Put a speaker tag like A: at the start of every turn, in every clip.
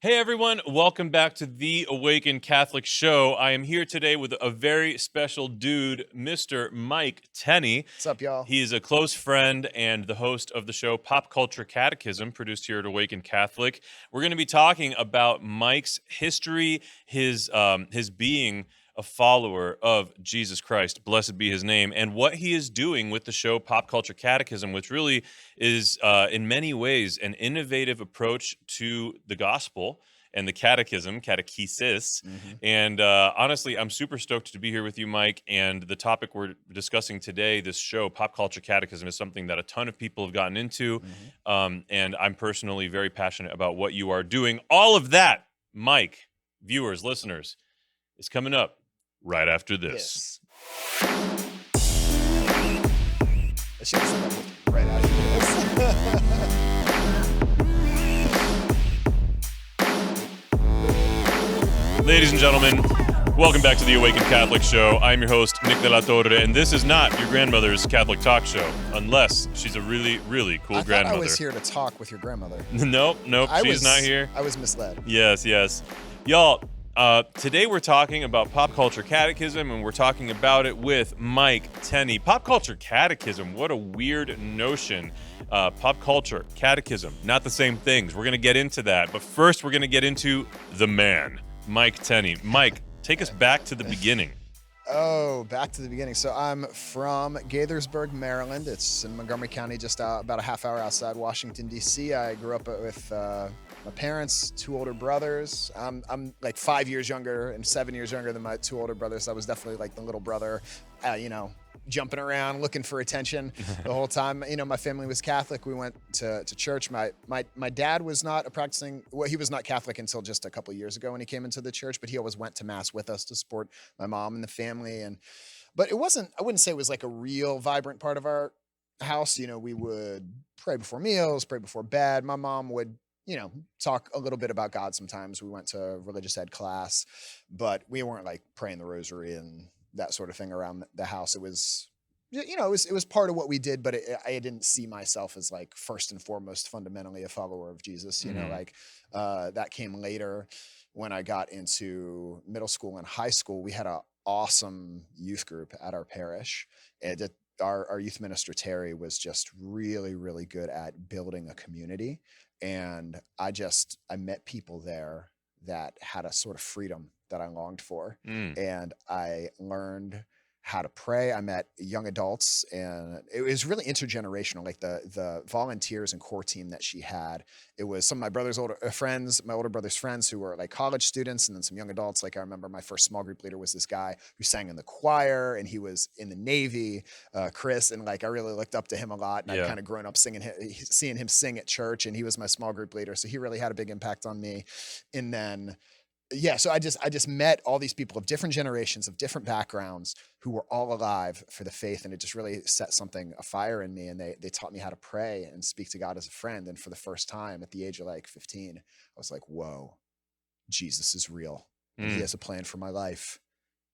A: Hey everyone, welcome back to the Awaken Catholic Show. I am here today with a very special dude, Mr. Mike Tenney.
B: What's up, y'all?
A: He is a close friend and the host of the show Pop Culture Catechism, produced here at Awaken Catholic. We're going to be talking about Mike's history, his being a follower of Jesus Christ, blessed be his name, and what he is doing with the show Pop Culture Catechism, which really is in many ways an innovative approach to the gospel and the catechism, catechesis. And honestly, I'm super stoked to be here with you, Mike. And the topic we're discussing today, this show, Pop Culture Catechism, is something that a ton of people have gotten into. And I'm personally very passionate about what you are doing. All of that, Mike, viewers, listeners, is coming up right after this.
B: Yes. I should have said that right after this.
A: Ladies and gentlemen, welcome back to the Awaken Catholic Show. I'm your host, Nick de la Torre, and this is not your grandmother's Catholic talk show, unless she's a really, really cool grandmother.
B: I was here to talk with your grandmother.
A: Nope, she's not here.
B: I was misled.
A: Yes. Y'all, today we're talking about Pop Culture Catechism, and we're talking about it with Mike Tenney. Pop Culture Catechism, what a weird notion. Pop culture, catechism, not the same things. We're going to get into that. But first, we're going to get into the man, Mike Tenney. Mike, take us back to the beginning.
B: Oh, back to the beginning. So I'm from Gaithersburg, Maryland. It's in Montgomery County, just about a half hour outside Washington, D.C. I grew up with my parents, two older brothers. I'm like 5 years younger and 7 years younger than my two older brothers. I was definitely like the little brother, jumping around, looking for attention the whole time. My family was Catholic. We went to church. My dad was not he was not Catholic until just a couple of years ago when he came into the church, but he always went to mass with us to support my mom and the family. But I wouldn't say it was like a real vibrant part of our house. We would pray before meals, pray before bed. My mom would talk a little bit about God sometimes. We went to religious ed class, but we weren't like praying the rosary and that sort of thing around the house. It was, it was part of what we did, but I didn't see myself as like first and foremost fundamentally a follower of Jesus. That came later when I got into middle school and high school. We had an awesome youth group at our parish. And our youth minister, Torre, was just really, really good at building a community. And I met people there that had a sort of freedom that I longed for. And I learned how to pray. I met young adults, and it was really intergenerational. Like the volunteers and core team that she had, it was some of my brother's my older brother's friends who were like college students, and then some young adults. Like I remember my first small group leader was this guy who sang in the choir, and he was in the Navy, Chris, and like I really looked up to him a lot. And I'd kind of grown up seeing him sing at church, and he was my small group leader, so he really had a big impact on me. And then so I just met all these people of different generations, of different backgrounds, who were all alive for the faith, and it just really set a fire in me. And they taught me how to pray and speak to God as a friend. And for the first time at the age of like 15, I was like, whoa, Jesus is real. And he has a plan for my life.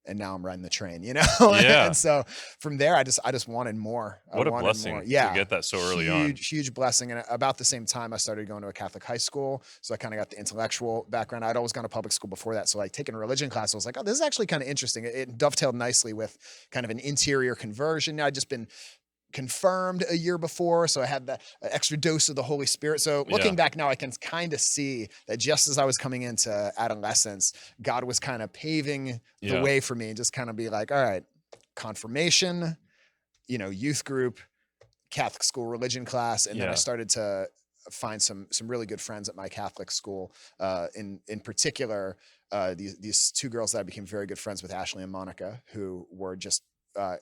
B: And now I'm riding the train,
A: Yeah.
B: And so from there, I just wanted more.
A: What a blessing to get that so early on.
B: Huge blessing. And about the same time, I started going to a Catholic high school. So I kind of got the intellectual background. I'd always gone to public school before that. So like taking a religion class, I was like, oh, this is actually kind of interesting. It dovetailed nicely with kind of an interior conversion. I'd just been confirmed a year before, so I had that extra dose of the Holy Spirit. So looking back now, I can kind of see that just as I was coming into adolescence, God was kind of paving the way for me and just kind of be like, all right, confirmation, youth group, Catholic school religion class. And then I started to find some really good friends at my Catholic school. In particular, these two girls that I became very good friends with, Ashley and Monica, who were just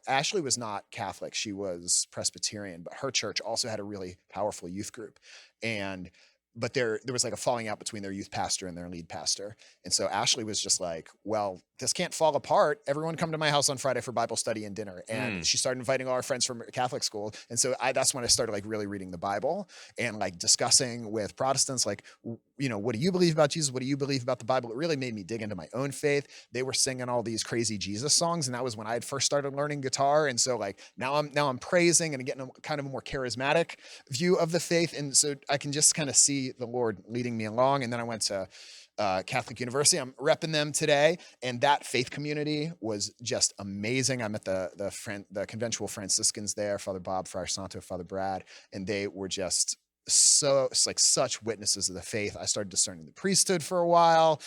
B: Ashley was not Catholic. She was Presbyterian, but her church also had a really powerful youth group. But there was like a falling out between their youth pastor and their lead pastor. And so Ashley was just like, well, this can't fall apart. Everyone come to my house on Friday for Bible study and dinner. And she started inviting all our friends from Catholic school. And so that's when I started like really reading the Bible and like discussing with Protestants, like, what do you believe about Jesus? What do you believe about the Bible? It really made me dig into my own faith. They were singing all these crazy Jesus songs. And that was when I had first started learning guitar. And so like now I'm praising and getting a kind of a more charismatic view of the faith. And so I can just kind of see, see the Lord leading me along. And then I went to Catholic University. I'm repping them today, and that faith community was just amazing. I met the conventual Franciscans there, Father Bob, Friar Santo, Father Brad, and they were just such witnesses of the faith. I started discerning the priesthood for a while,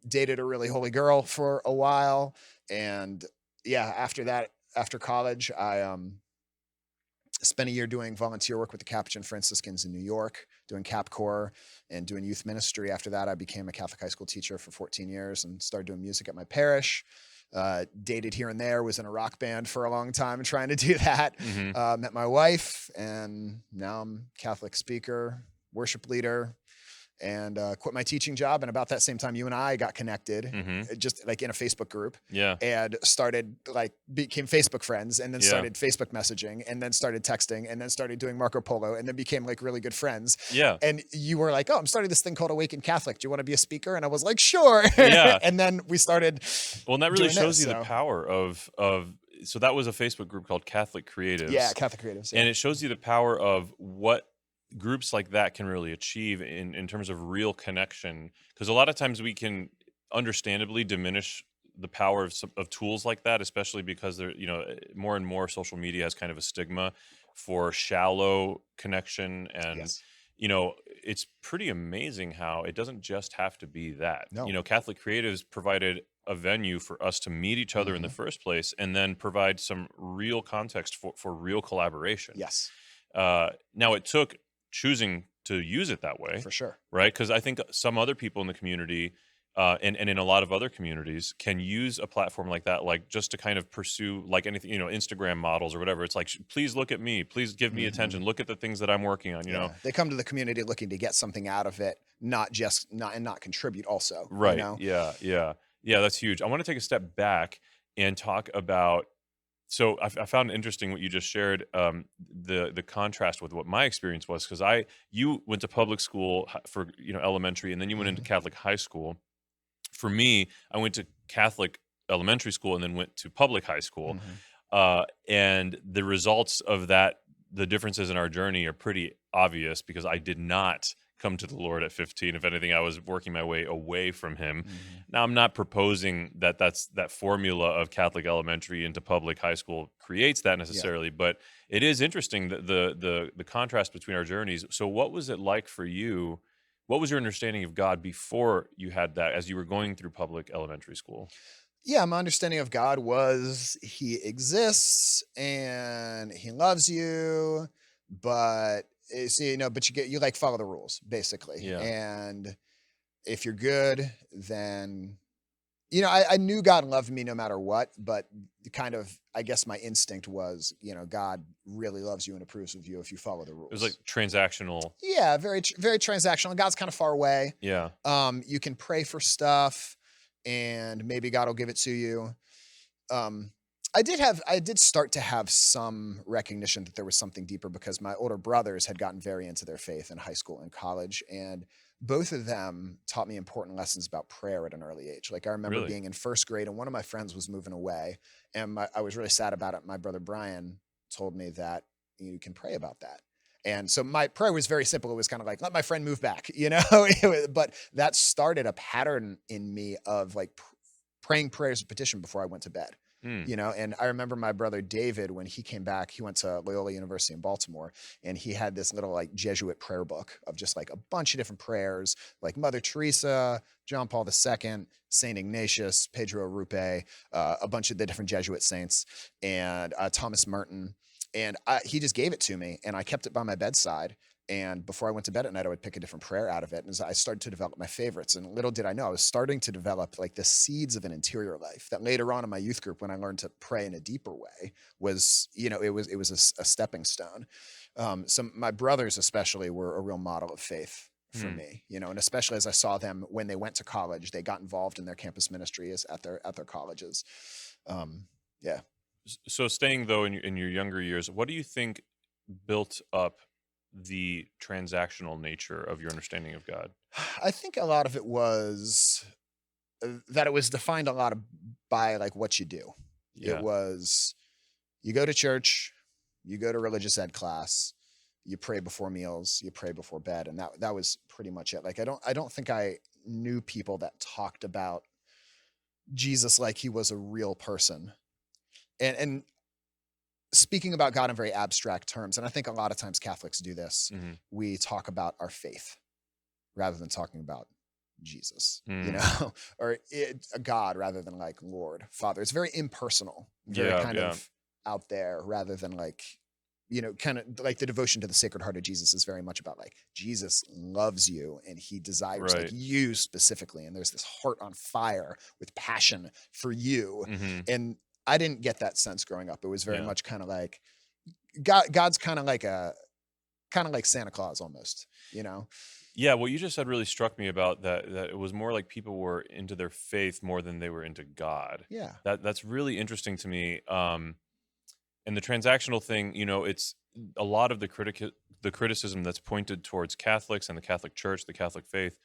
B: dated a really holy girl for a while, and yeah, after college, I spent a year doing volunteer work with the Capuchin Franciscans in New York, doing Cap Corps and doing youth ministry. After that, I became a Catholic high school teacher for 14 years and started doing music at my parish. Dated here and there, was in a rock band for a long time trying to do that. Met my wife, and now I'm Catholic speaker, worship leader, and quit my teaching job. And about that same time, you and I got connected, just like in a Facebook group, and became Facebook friends, and then started Facebook messaging, and then started texting, and then started doing Marco Polo, and then became like really good friends. And you were like, "Oh, I'm starting this thing called AWAKEN Catholic. Do you want to be a speaker?" And I was like, "Sure." And then we started.
A: Well, and that really shows you the power of. So that was a Facebook group called Catholic Creatives.
B: Yeah, Catholic Creatives. Yeah.
A: And it shows you the power of what groups like that can really achieve in terms of real connection, because a lot of times we can understandably diminish the power of tools like that, especially because there, more and more social media has kind of a stigma for shallow connection, and it's pretty amazing how it doesn't just have to be that. Catholic Creatives provided a venue for us to meet each other in the first place, and then provide some real context for real collaboration. Now it took choosing to use it that way,
B: for sure,
A: right? Because I think some other people in the community, and in a lot of other communities, can use a platform like that, like just to kind of pursue like anything, Instagram models or whatever. It's like, please look at me, please give me attention, look at the things that I'm working on.
B: They come to the community looking to get something out of it, not contribute also.
A: Right. Yeah. That's huge. I want to take a step back and talk about. So I found it interesting what you just shared, the contrast with what my experience was, because you went to public school for elementary, and then you went into Catholic high school. For me, I went to Catholic elementary school and then went to public high school, and the results of that, the differences in our journey are pretty obvious, because I did not come to the Lord at 15. If anything, I was working my way away from him. Now, I'm not proposing that that formula of Catholic elementary into public high school creates that necessarily, but it is interesting that the contrast between our journeys. So what was it like for you? What was your understanding of God before you had that, as you were going through public elementary school?
B: Yeah, my understanding of God was He exists and He loves you, but you like follow the rules, basically. And if you're good, then I knew God loved me no matter what, but kind of, I guess my instinct was, God really loves you and approves of you if you follow the rules.
A: It was like transactional.
B: Yeah, very very transactional. God's kind of far away. You can pray for stuff, and maybe God will give it to you. I did start to have some recognition that there was something deeper, because my older brothers had gotten very into their faith in high school and college, and both of them taught me important lessons about prayer at an early age. Like I remember being in first grade, and one of my friends was moving away, and I was really sad about it. My brother Brian told me that you can pray about that. And so my prayer was very simple. It was kind of like, let my friend move back, but that started a pattern in me of like praying prayers of petition before I went to bed. And I remember my brother David, when he came back, he went to Loyola University in Baltimore, and he had this little like Jesuit prayer book of just like a bunch of different prayers, like Mother Teresa, John Paul II, Saint Ignatius, Pedro Rupe, a bunch of the different Jesuit saints, and Thomas Merton. And he just gave it to me, and I kept it by my bedside. And before I went to bed at night, I would pick a different prayer out of it. And I started to develop my favorites. And little did I know, I was starting to develop like the seeds of an interior life that later on in my youth group, when I learned to pray in a deeper way, was, it was a stepping stone. So my brothers especially were a real model of faith for me, and especially as I saw them when they went to college, they got involved in their campus ministries at their colleges.
A: So staying though in your younger years, what do you think built up the transactional nature of your understanding of God?
B: I think a lot of it was that it was defined a lot by like what you do. It was, you go to church, you go to religious ed class, you pray before meals, you pray before bed, and that was pretty much it. Like I don't think I knew people that talked about Jesus like he was a real person. And speaking about God in very abstract terms, and I think a lot of times Catholics do this, we talk about our faith rather than talking about Jesus, or a God rather than like Lord, Father. It's very impersonal, very kind of out there rather than like, kind of like the devotion to the Sacred Heart of Jesus is very much about like Jesus loves you and he desires like you specifically. And there's this heart on fire with passion for you. And I didn't get that sense growing up. It was very much kind of like God's kind of like Santa Claus almost,
A: Yeah, what you just said really struck me about that it was more like people were into their faith more than they were into God.
B: Yeah.
A: That's really interesting to me. And the transactional thing, it's a lot of the criticism that's pointed towards Catholics and the Catholic Church, the Catholic faith,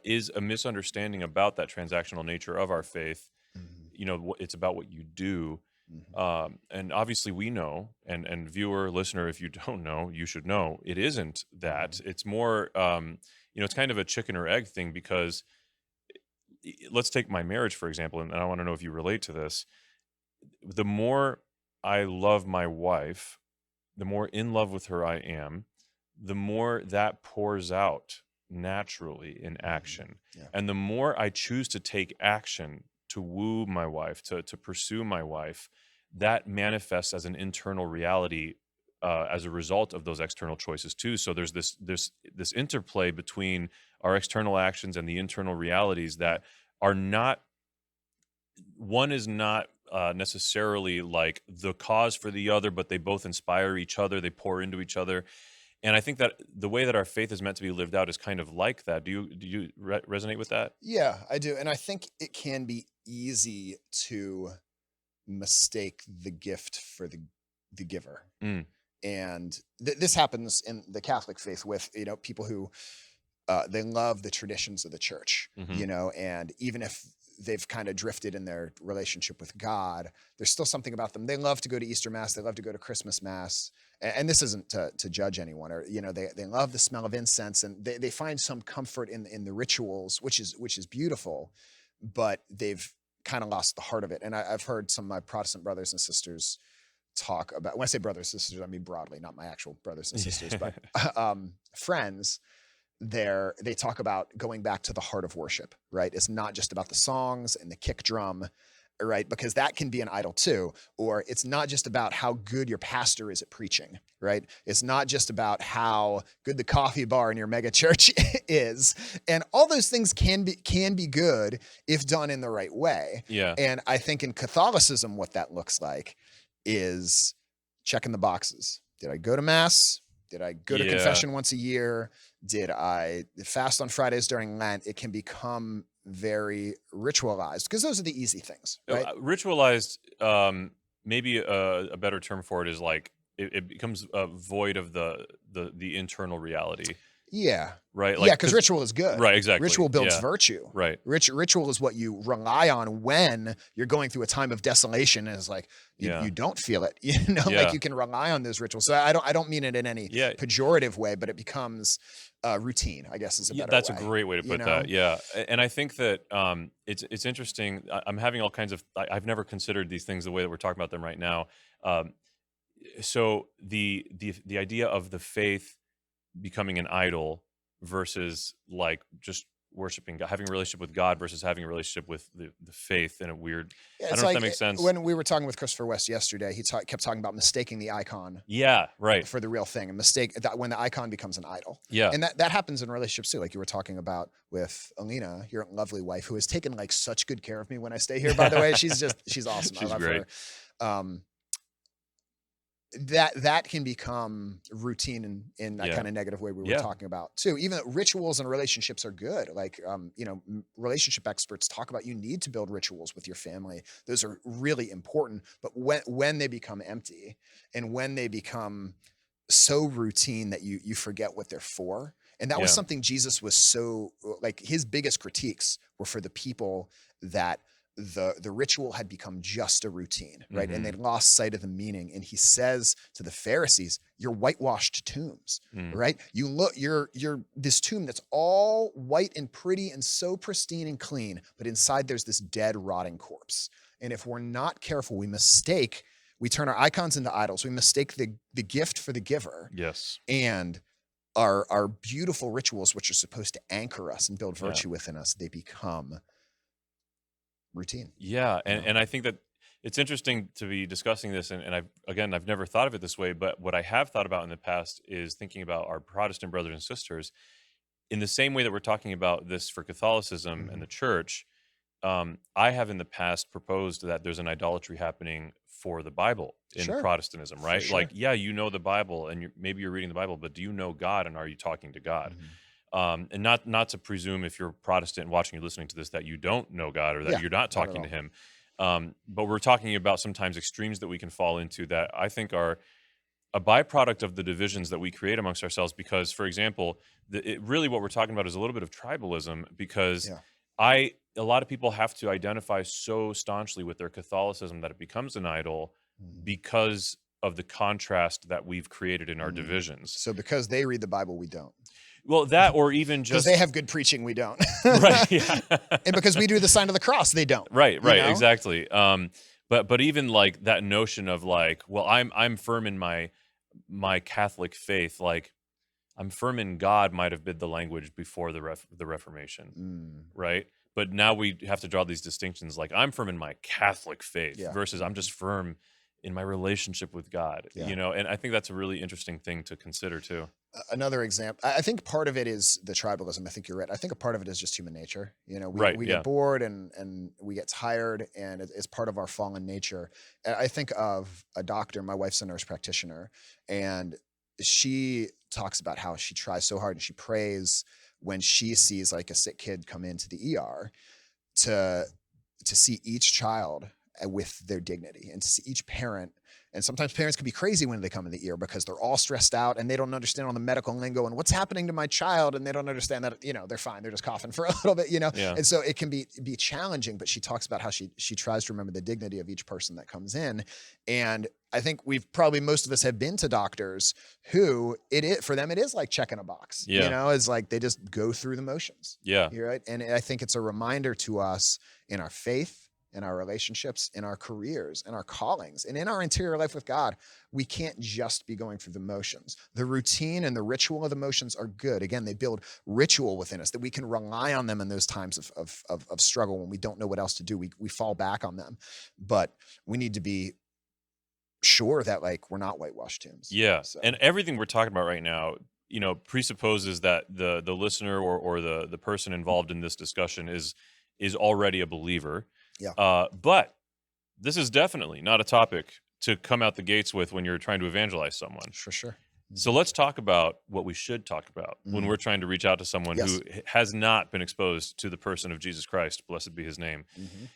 A: is a misunderstanding about that transactional nature of our faith. It's about what you do. And obviously we know, and viewer, listener, if you don't know, you should know, it isn't that. It's more, it's kind of a chicken or egg thing, because let's take my marriage, for example, and I want to know if you relate to this. The more I love my wife, the more in love with her I am, the more that pours out naturally in action. And the more I choose to take action to woo my wife, to pursue my wife, that manifests as an internal reality as a result of those external choices too. So there's this interplay between our external actions and the internal realities that are not, one is not necessarily like the cause for the other, but they both inspire each other, they pour into each other. And I think that the way that our faith is meant to be lived out is kind of like that. Do you resonate with that?
B: Yeah, I do. And I think it can be easy to mistake the gift for the giver. And this happens in the Catholic faith with, people who they love the traditions of the church, and even if they've kind of drifted in their relationship with God, there's still something about them. They love to go to Easter Mass. They love to go to Christmas Mass. And this isn't to judge anyone, or, they love the smell of incense, and they find some comfort in the rituals, which is beautiful, but they've kind of lost the heart of it. And I've heard some of my Protestant brothers and sisters talk about, when I say brothers and sisters, I mean broadly, not my actual brothers and sisters, but friends, they talk about going back to the heart of worship, right? It's not just about the songs and the kick drum, right? Because that can be an idol too. Or it's not just about how good your pastor is at preaching, right? It's not just about how good the coffee bar in your mega church is. And all those things can be good if done in the right way.
A: Yeah.
B: And I think in Catholicism, what that looks like is checking the boxes. Did I go to Mass? Did I go to confession once a year? Did I fast on Fridays during Lent? It can become very ritualized, because those are the easy things, right?
A: Ritualized, maybe a better term for it is like it becomes void of the internal reality.
B: Yeah.
A: Right.
B: Like, because ritual is good.
A: Right. Exactly.
B: Ritual builds virtue.
A: Right.
B: Ritual is what you rely on when you're going through a time of desolation, and it's like you don't feel it. Like you can rely on those rituals. So I don't mean it in any pejorative way, but it becomes routine, I guess, is a better
A: that's
B: way.
A: a great way to put that. Yeah. And I think that it's interesting. I'm having all kinds of, I've never considered these things the way that we're talking about them right now. So the idea of the faith becoming an idol versus like just worshiping God, having a relationship with God versus having a relationship with the faith in a weird, I don't know if that makes sense.
B: When we were talking with Christopher West yesterday, he kept talking about mistaking the icon for the real thing, and when the icon becomes an idol.
A: Yeah.
B: And that happens in relationships too, like you were talking about with Alina, your lovely wife, who has taken like such good care of me when I stay here, by the way. She's awesome.
A: She's
B: I love
A: great.
B: her. That can become routine in that kind of negative way we were talking about too. Even rituals and relationships are good. Like, relationship experts talk about, you need to build rituals with your family. Those are really important. But when they become empty, and when they become so routine that you forget what they're for. And that was something Jesus was so, like, his biggest critiques were for the people that the ritual had become just a routine, right? And
A: Mhm.
B: they'd lost sight of the meaning. And he says to the Pharisees, "You're whitewashed tombs,
A: Mm.
B: right? You look, you're this tomb that's all white and pretty and so pristine and clean, but inside there's this dead, rotting corpse. And if we're not careful, we turn our icons into idols. We mistake the gift for the giver,
A: Yes.
B: and our beautiful rituals, which are supposed to anchor us and build
A: Yeah.
B: virtue within us, they become routine.
A: Yeah,
B: you know?
A: and I think that it's interesting to be discussing this, and I've never thought of it this way, but what I have thought about in the past is thinking about our Protestant brothers and sisters in the same way that we're talking about this for Catholicism and
B: Mhm.
A: the church. I have in the past proposed that there's an idolatry happening for the Bible in
B: Sure,
A: Protestantism,
B: for
A: right? Like,
B: sure.
A: yeah, you know the Bible, and maybe you're reading the Bible, but do you know God, and are you talking to God?
B: Mhm.
A: And not to presume if you're Protestant watching or listening to this that you don't know God or that
B: Yeah,
A: you're not
B: not at
A: talking to
B: all.
A: Him. But we're talking about sometimes extremes that we can fall into that I think are a byproduct of the divisions that we create amongst ourselves. Because, for example, really what we're talking about is a little bit of tribalism. Because
B: Yeah.
A: a lot of people have to identify so staunchly with their Catholicism that it becomes an idol
B: Mhm.
A: because of the contrast that we've created in our
B: Mhm.
A: divisions.
B: So because they read the Bible, we don't.
A: Well, that or even
B: Because they
A: just
B: have good preaching, we don't.
A: right, yeah.
B: And because we do the sign of the cross, they don't.
A: Right,
B: You
A: right,
B: know?
A: exactly. But even like that notion of like, well, I'm firm in my Catholic faith. Like, I'm firm in God might have been the language before the Reformation,
B: Mm,
A: right? But now we have to draw these distinctions. Like, I'm firm in my Catholic faith
B: yeah.
A: versus I'm just firm in my relationship with God.
B: Yeah.
A: And I think that's a really interesting thing to consider too.
B: Another example, I think part of it is the tribalism. I think you're right. I think a part of it is just human nature.
A: Right?
B: We get
A: Yeah.
B: bored and we get tired, and it's part of our fallen nature. And I think of a doctor. My wife's a nurse practitioner, and she talks about how she tries so hard and she prays when she sees like a sick kid come into the ER to see each child with their dignity, and to see each parent. And sometimes parents can be crazy when they come in the ER because they're all stressed out and they don't understand all the medical lingo and what's happening to my child, and they don't understand that they're fine, they're just coughing for a little bit.
A: Yeah.
B: And so it can be challenging. But she talks about how she tries to remember the dignity of each person that comes in. And I think most of us have been to doctors who for them it is like checking a box.
A: Yeah.
B: It's like they just go through the motions.
A: Yeah.
B: You're right. And I think it's a reminder to us in our faith, in our relationships, in our careers, in our callings, and in our interior life with God. We can't just be going through the motions. The routine and the ritual of the motions are good. Again, they build ritual within us that we can rely on them in those times of struggle when we don't know what else to do. We fall back on them. But we need to be sure that like we're not whitewashed tombs.
A: Yeah.
B: So,
A: And everything we're talking about right now, presupposes that the listener or the person involved in this discussion is already a believer.
B: yeah.
A: But this is definitely not a topic to come out the gates with when you're trying to evangelize someone.
B: For sure.
A: So let's talk about what we should talk about when
B: Mm.
A: we're trying to reach out to someone
B: Yes.
A: who has not been exposed to the person of Jesus Christ. Blessed be his name.
B: Mhm.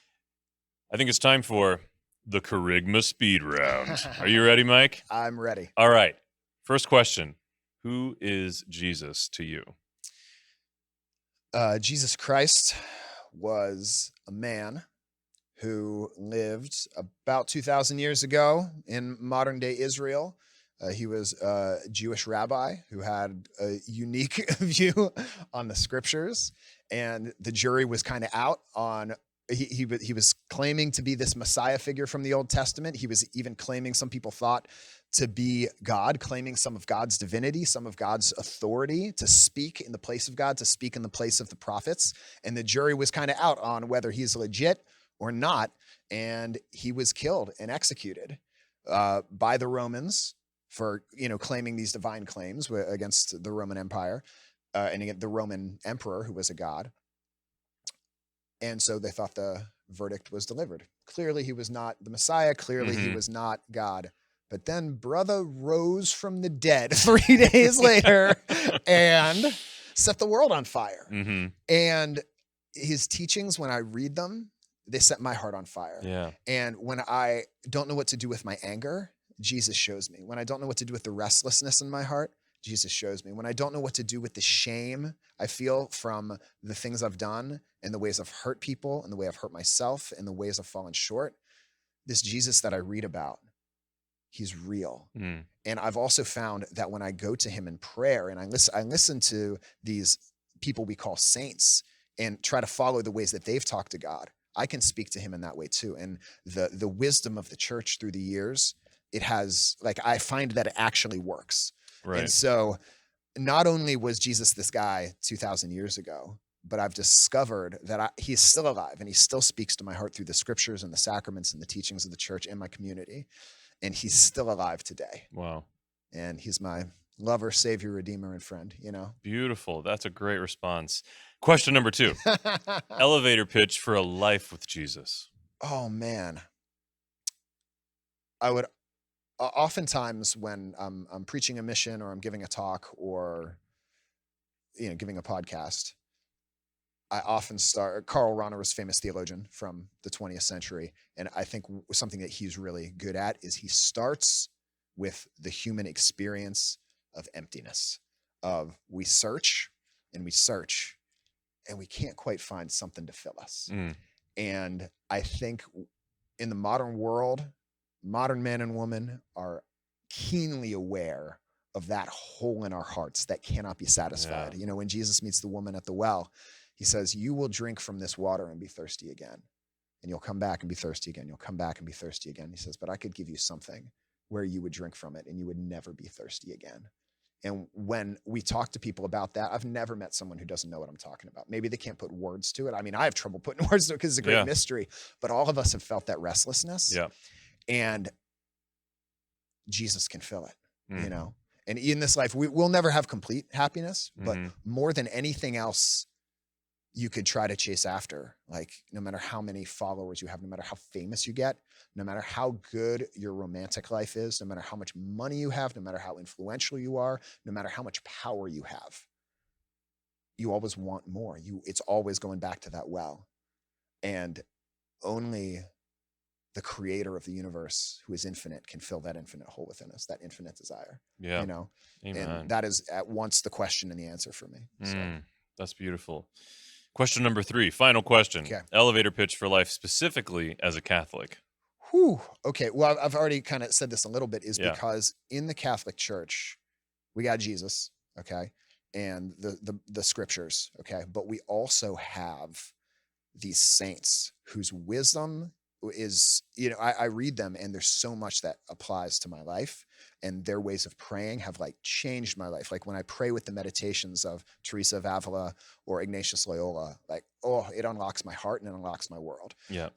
A: I think it's time for the Kerygma Speed Round. Are you ready, Mike?
B: I'm ready.
A: All right. First question. Who is Jesus to you?
B: Jesus Christ was a man who lived about 2,000 years ago in modern day Israel. He was a Jewish rabbi who had a unique view on the scriptures, and the jury was kind of out on. He was claiming to be this Messiah figure from the Old Testament. He was even claiming, some people thought, to be God, claiming some of God's divinity, some of God's authority to speak in the place of God, to speak in the place of the prophets. And the jury was kind of out on whether he's legit or not. And he was killed and executed by the Romans for claiming these divine claims against the Roman Empire and against the Roman emperor, who was a god. And so they thought the verdict was delivered. Clearly, he was not the Messiah. Clearly, he was not God. But then brother rose from the dead 3 days later and set the world on fire.
A: Mm-hmm.
B: And his teachings, when I read them, they set my heart on fire.
A: Yeah.
B: And when I don't know what to do with my anger, Jesus shows me. When I don't know what to do with the restlessness in my heart, Jesus shows me. When I don't know what to do with the shame I feel from the things I've done and the ways I've hurt people and the way I've hurt myself and the ways I've fallen short, this Jesus that I read about, he's real.
A: Mm.
B: And I've also found that when I go to him in prayer and I listen to these people we call saints and try to follow the ways that they've talked to God, I can speak to him in that way too. And the wisdom of the church through the years, it has, like, I find that it actually works.
A: Right.
B: And so not only was Jesus this guy 2,000 years ago, but I've discovered that he's still alive and he still speaks to my heart through the scriptures and the sacraments and the teachings of the church and my community. And he's still alive today.
A: Wow.
B: And he's my lover, savior, redeemer, and friend, you know?
A: Beautiful. That's a great response. Question number 2. Elevator pitch for a life with Jesus.
B: Oh, man. I would oftentimes when I'm preaching a mission or I'm giving a talk or, giving a podcast, I often start. Karl Rahner was a famous theologian from the 20th century. And I think something that he's really good at is he starts with the human experience of emptiness, of we search and we search and we can't quite find something to fill us.
A: Mm.
B: And I think in the modern world, modern man and woman are keenly aware of that hole in our hearts that cannot be satisfied.
A: Yeah.
B: When Jesus meets the woman at the well, he says, you will drink from this water and be thirsty again. And you'll come back and be thirsty again. You'll come back and be thirsty again. He says, but I could give you something where you would drink from it and you would never be thirsty again. And when we talk to people about that, I've never met someone who doesn't know what I'm talking about. Maybe they can't put words to it. I mean, I have trouble putting words to it because it's a great mystery, but all of us have felt that restlessness.
A: Yeah.
B: And Jesus can fill it, And in this life, we'll never have complete happiness, but more than anything else you could try to chase after, like no matter how many followers you have, no matter how famous you get, no matter how good your romantic life is, no matter how much money you have, no matter how influential you are, no matter how much power you have, you always want more. It's always going back to that well. And only the creator of the universe, who is infinite, can fill that infinite hole within us, that infinite desire.
A: Yeah.
B: Amen. And that is at once the question and the answer for me. So.
A: That's beautiful. Question number 3, final question.
B: Okay.
A: Elevator pitch for life, specifically as a Catholic.
B: Whew. Okay. Well, I've already kind of said this a little bit, because in the Catholic Church, we got Jesus, okay, and the scriptures, okay, but we also have these saints whose wisdom is, I read them and there's so much that applies to my life, and their ways of praying have changed my life. Like when I pray with the meditations of Teresa of Avila or Ignatius Loyola, it unlocks my heart and it unlocks my world.
A: Yeah.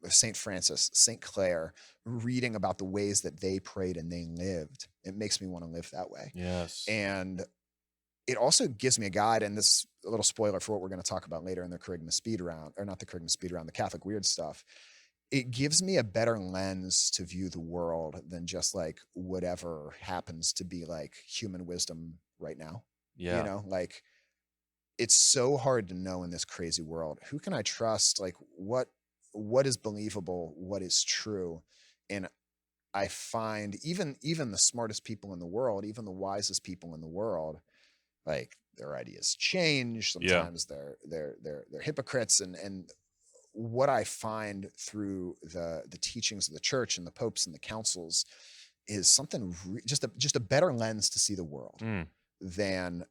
B: St. Francis, St. Clare, reading about the ways that they prayed and they lived, it makes me want to live that way.
A: Yes.
B: And it also gives me a guide, and this a little spoiler for what we're going to talk about later in the Kerygma speed round, or not the Kerygma speed round, the Catholic weird stuff. It gives me a better lens to view the world than just whatever happens to be human wisdom right now.
A: Yeah.
B: It's so hard to know in this crazy world. Who can I trust? What is believable? What is true? And I find even the smartest people in the world, even the wisest people in the world, their ideas change. Sometimes they're hypocrites, and what I find through the teachings of the church and the popes and the councils is something just a better lens to see the world than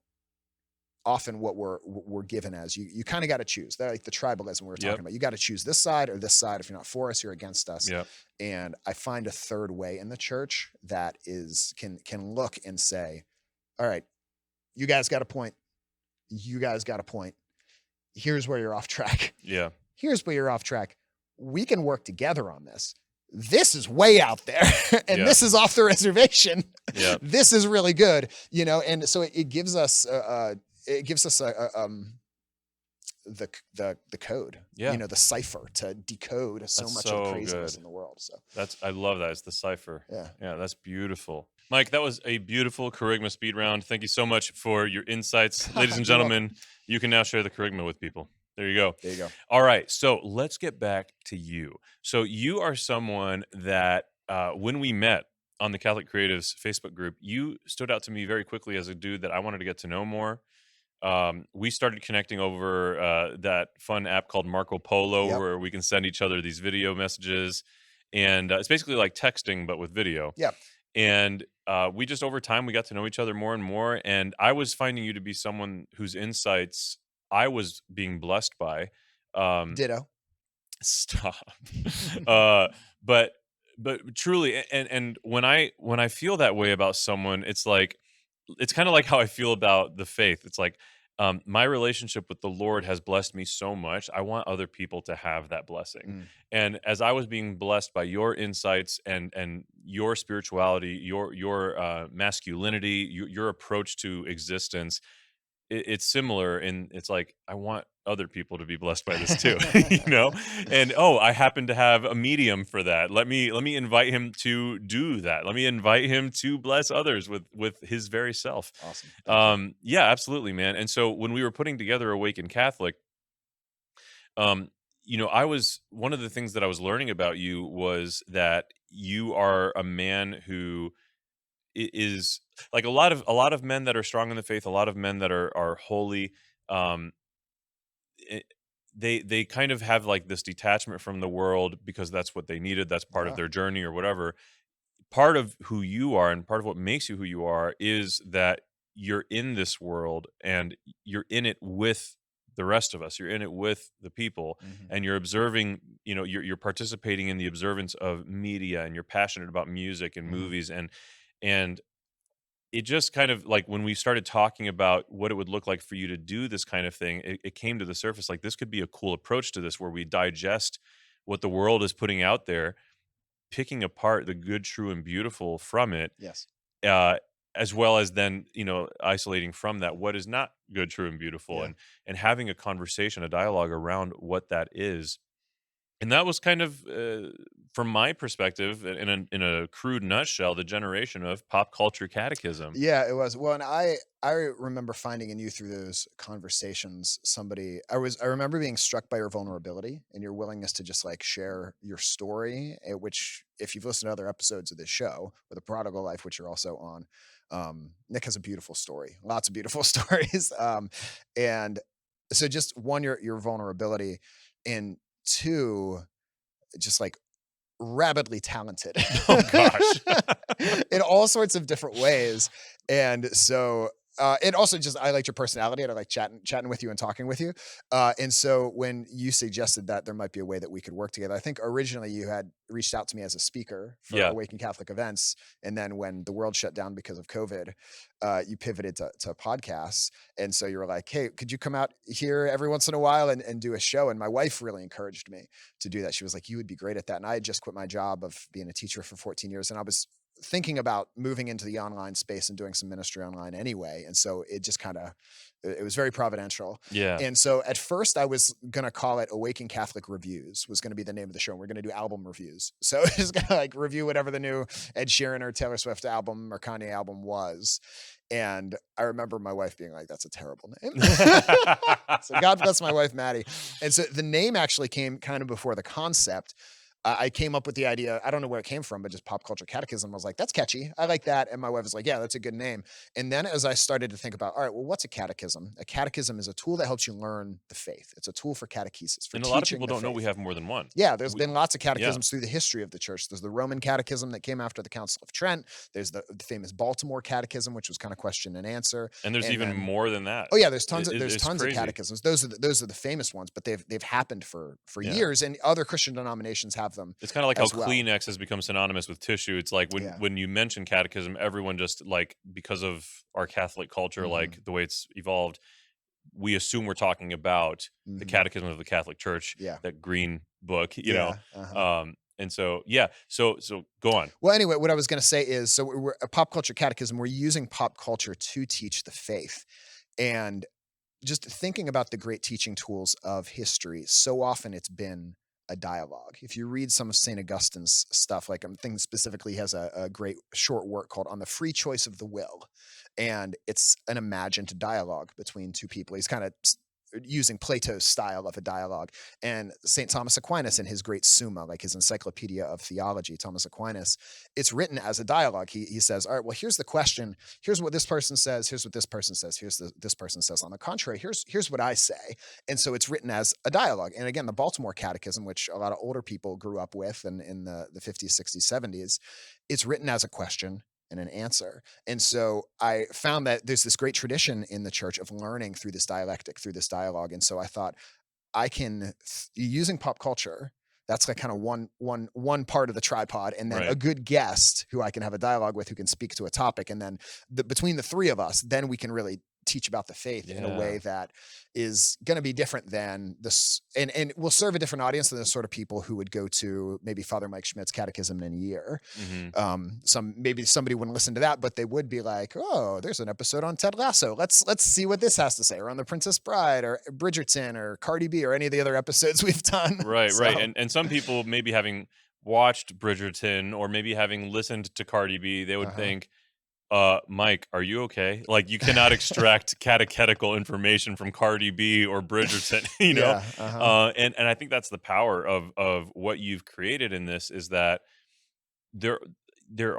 B: often what we're given as. You kind of got to choose. They're like the tribalism we were talking about. You got to choose this side or this side. If you're not for us, you're against us.
A: Yep.
B: And I find a third way in the church that can look and say, all right, you guys got a point. You guys got a point. Here's where you're off track.
A: Yeah.
B: Here's where you're off track. We can work together on this. This is way out there and this is off the reservation.
A: Yeah.
B: This is really good, and so it gives us the code, the cipher to decode so much of the craziness in the world. So
A: I love that. It's the cipher.
B: Yeah.
A: That's beautiful. Mike, that was a beautiful Kerygma speed round. Thank you so much for your insights. Ladies and gentlemen, you can now share the Kerygma with people. There you go.
B: There you go.
A: All right. So let's get back to you. So you are someone that when we met, on the Catholic Creatives Facebook group, you stood out to me very quickly as a dude that I wanted to get to know more. We started connecting over that fun app called Marco Polo,
B: Yep.
A: where we can send each other these video messages, and it's basically like texting but with video.
B: Yep.
A: And we just over time we got to know each other more and more. And I was finding you to be someone whose insights I was being blessed by. Um,
B: Ditto.
A: Stop. uh, but truly, and when I feel that way about someone, it's kind of like how I feel about the faith. It's like my relationship with the Lord has blessed me so much. I want other people to have that blessing.
B: Mm.
A: And as I was being blessed by your insights and your spirituality, your masculinity, your approach to existence, it's similar, and it's like I want other people to be blessed by this too, you know. And I happen to have a medium for that. Let me invite him to do that. Let me invite him to bless others with his very self.
B: Awesome. Thank you.
A: Yeah, absolutely, man. And so when we were putting together Awaken Catholic, um I was one of the things that I was learning about you was that you are a man who is like a lot of men that are strong in the faith, a lot of men that are holy. um it, they kind of have like this detachment from the world because that's what they needed, that's part of
B: Yeah.
A: their journey or whatever. Part of who you are and part of what makes you who you are is that you're in this world and you're in it with the rest of us, you're in it with the people,
B: Hmm.
A: and you're observing, you're participating in the observance of media, and you're passionate about music and
B: Hmm.
A: movies, and it just kind of like when we started talking about what it would look like for you to do this kind of thing, it came to the surface like this could be a cool approach to this where we digest what the world is putting out there, picking apart the good, true, and beautiful from it,
B: Yes.
A: uh, as well as then isolating from that what is not good, true, and beautiful,
B: Yeah.
A: and having a conversation, a dialogue around what that is. And that was kind of, from my perspective, in a crude nutshell, the generation of pop culture catechism.
B: Yeah, it was. Well, and I remember finding in you through those conversations I remember being struck by your vulnerability and your willingness to just like share your story, which if you've listened to other episodes of this show or the Prodigal Life, which you're also on, Nick has a beautiful story, lots of beautiful stories. And so just one, your vulnerability, and two, just like rabidly talented
A: Oh gosh.
B: in all sorts of different ways. And so it also just I liked your personality and I like chatting with you and talking with you. And so when you suggested that there might be a way that we could work together, I think originally you had reached out to me as a speaker for
A: Yeah.
B: Awaken Catholic events. And then when the world shut down because of COVID, you pivoted to podcasts. And so you were like, hey, could you come out here every once in a while and do a show? And my wife really encouraged me to do that. She was like, you would be great at that. And I had just quit my job of being a teacher for 14 years. And I was thinking about moving into the online space and doing some ministry online anyway. And so it just kind of, it was very providential.
A: Yeah.
B: And so at first I was going to call it Awaken Catholic Reviews was going to be the name of the show. And we're going to do album reviews. So it's going to like review whatever the new Ed Sheeran or Taylor Swift album or Kanye album was. And I remember my wife being like, that's a terrible name. So God bless my wife, Maddie. And so the name actually came kind of before the concept. I came up with the idea. I don't know where it came from, but just Pop Culture Catechism. I was like, that's catchy. I like that. And my wife was like, yeah, that's a good name. And then as I started to think about, all right, well, what's a catechism? A catechism is a tool that helps you learn the faith. It's a tool for catechesis, for
A: And a lot of
B: teaching
A: people
B: the
A: don't know
B: faith.
A: we have more than one.
B: Yeah, there's
A: We
B: been lots of
A: Yeah.
B: catechisms through the history of the church. There's the Roman Catechism that came after the Council of Trent. There's the famous Baltimore Catechism, which was kind of question and answer.
A: And there's
B: And
A: even
B: then
A: more than that.
B: oh yeah, there's tons of
A: It's
B: of
A: crazy.
B: catechisms. Those are the famous ones, but they've happened for
A: Yeah.
B: years, and other Christian denominations have them
A: It's kind of like how
B: as well.
A: Kleenex has become synonymous with tissue. It's like when
B: Yeah.
A: when you mention catechism, everyone just like because of our Catholic culture,
B: Mhm.
A: like the way it's evolved, we assume we're talking about the
B: Mhm.
A: Catechism of the Catholic Church,
B: Yeah.
A: that green book,
B: Yeah. Uh-huh.
A: And so yeah, so go on.
B: Well, anyway, what I was going to say is, so we're a Pop Culture Catechism. We're using pop culture to teach the faith, and just thinking about the great teaching tools of history, so often it's been a dialogue. If you read some of St. Augustine's stuff, like I'm thinking specifically, he has a great short work called On the Free Choice of the Will. And it's an imagined dialogue between two people. He's kind of using Plato's style of a dialogue. And St. Thomas Aquinas in his great Summa, like his encyclopedia of theology, Thomas Aquinas, it's written as a dialogue. He says, all right, well, here's the question. Here's what this person says. Here's what this person says. This person says. On the contrary, here's what I say. And so it's written as a dialogue. And again, the Baltimore Catechism, which a lot of older people grew up with and in the 50s, 60s, 70s, it's written as a question and an answer. And so I found that there's this great tradition in the church of learning through this dialectic, through this dialogue. And so I thought I can, using pop culture, that's like kind of one part of the tripod, and then
A: Right.
B: a good guest who I can have a dialogue with, who can speak to a topic. And then between the three of us, then we can really teach about the faith in a way that is going to be different than this, and will serve a different audience than the sort of people who would go to maybe Father Mike Schmidt's catechism in a year. Maybe somebody wouldn't listen to that, but they would be like, oh, there's an episode on Ted Lasso. Let's see what this has to say, or on The Princess Bride, or Bridgerton, or Cardi B, or any of the other episodes we've done.
A: Right.
B: So,
A: And some people maybe having watched Bridgerton or maybe having listened to Cardi B, they would think, Mike, are you okay? Like, you cannot extract catechetical information from Cardi B or Bridgerton, you know?
B: Yeah,
A: And I think that's the power of what you've created in this, is that there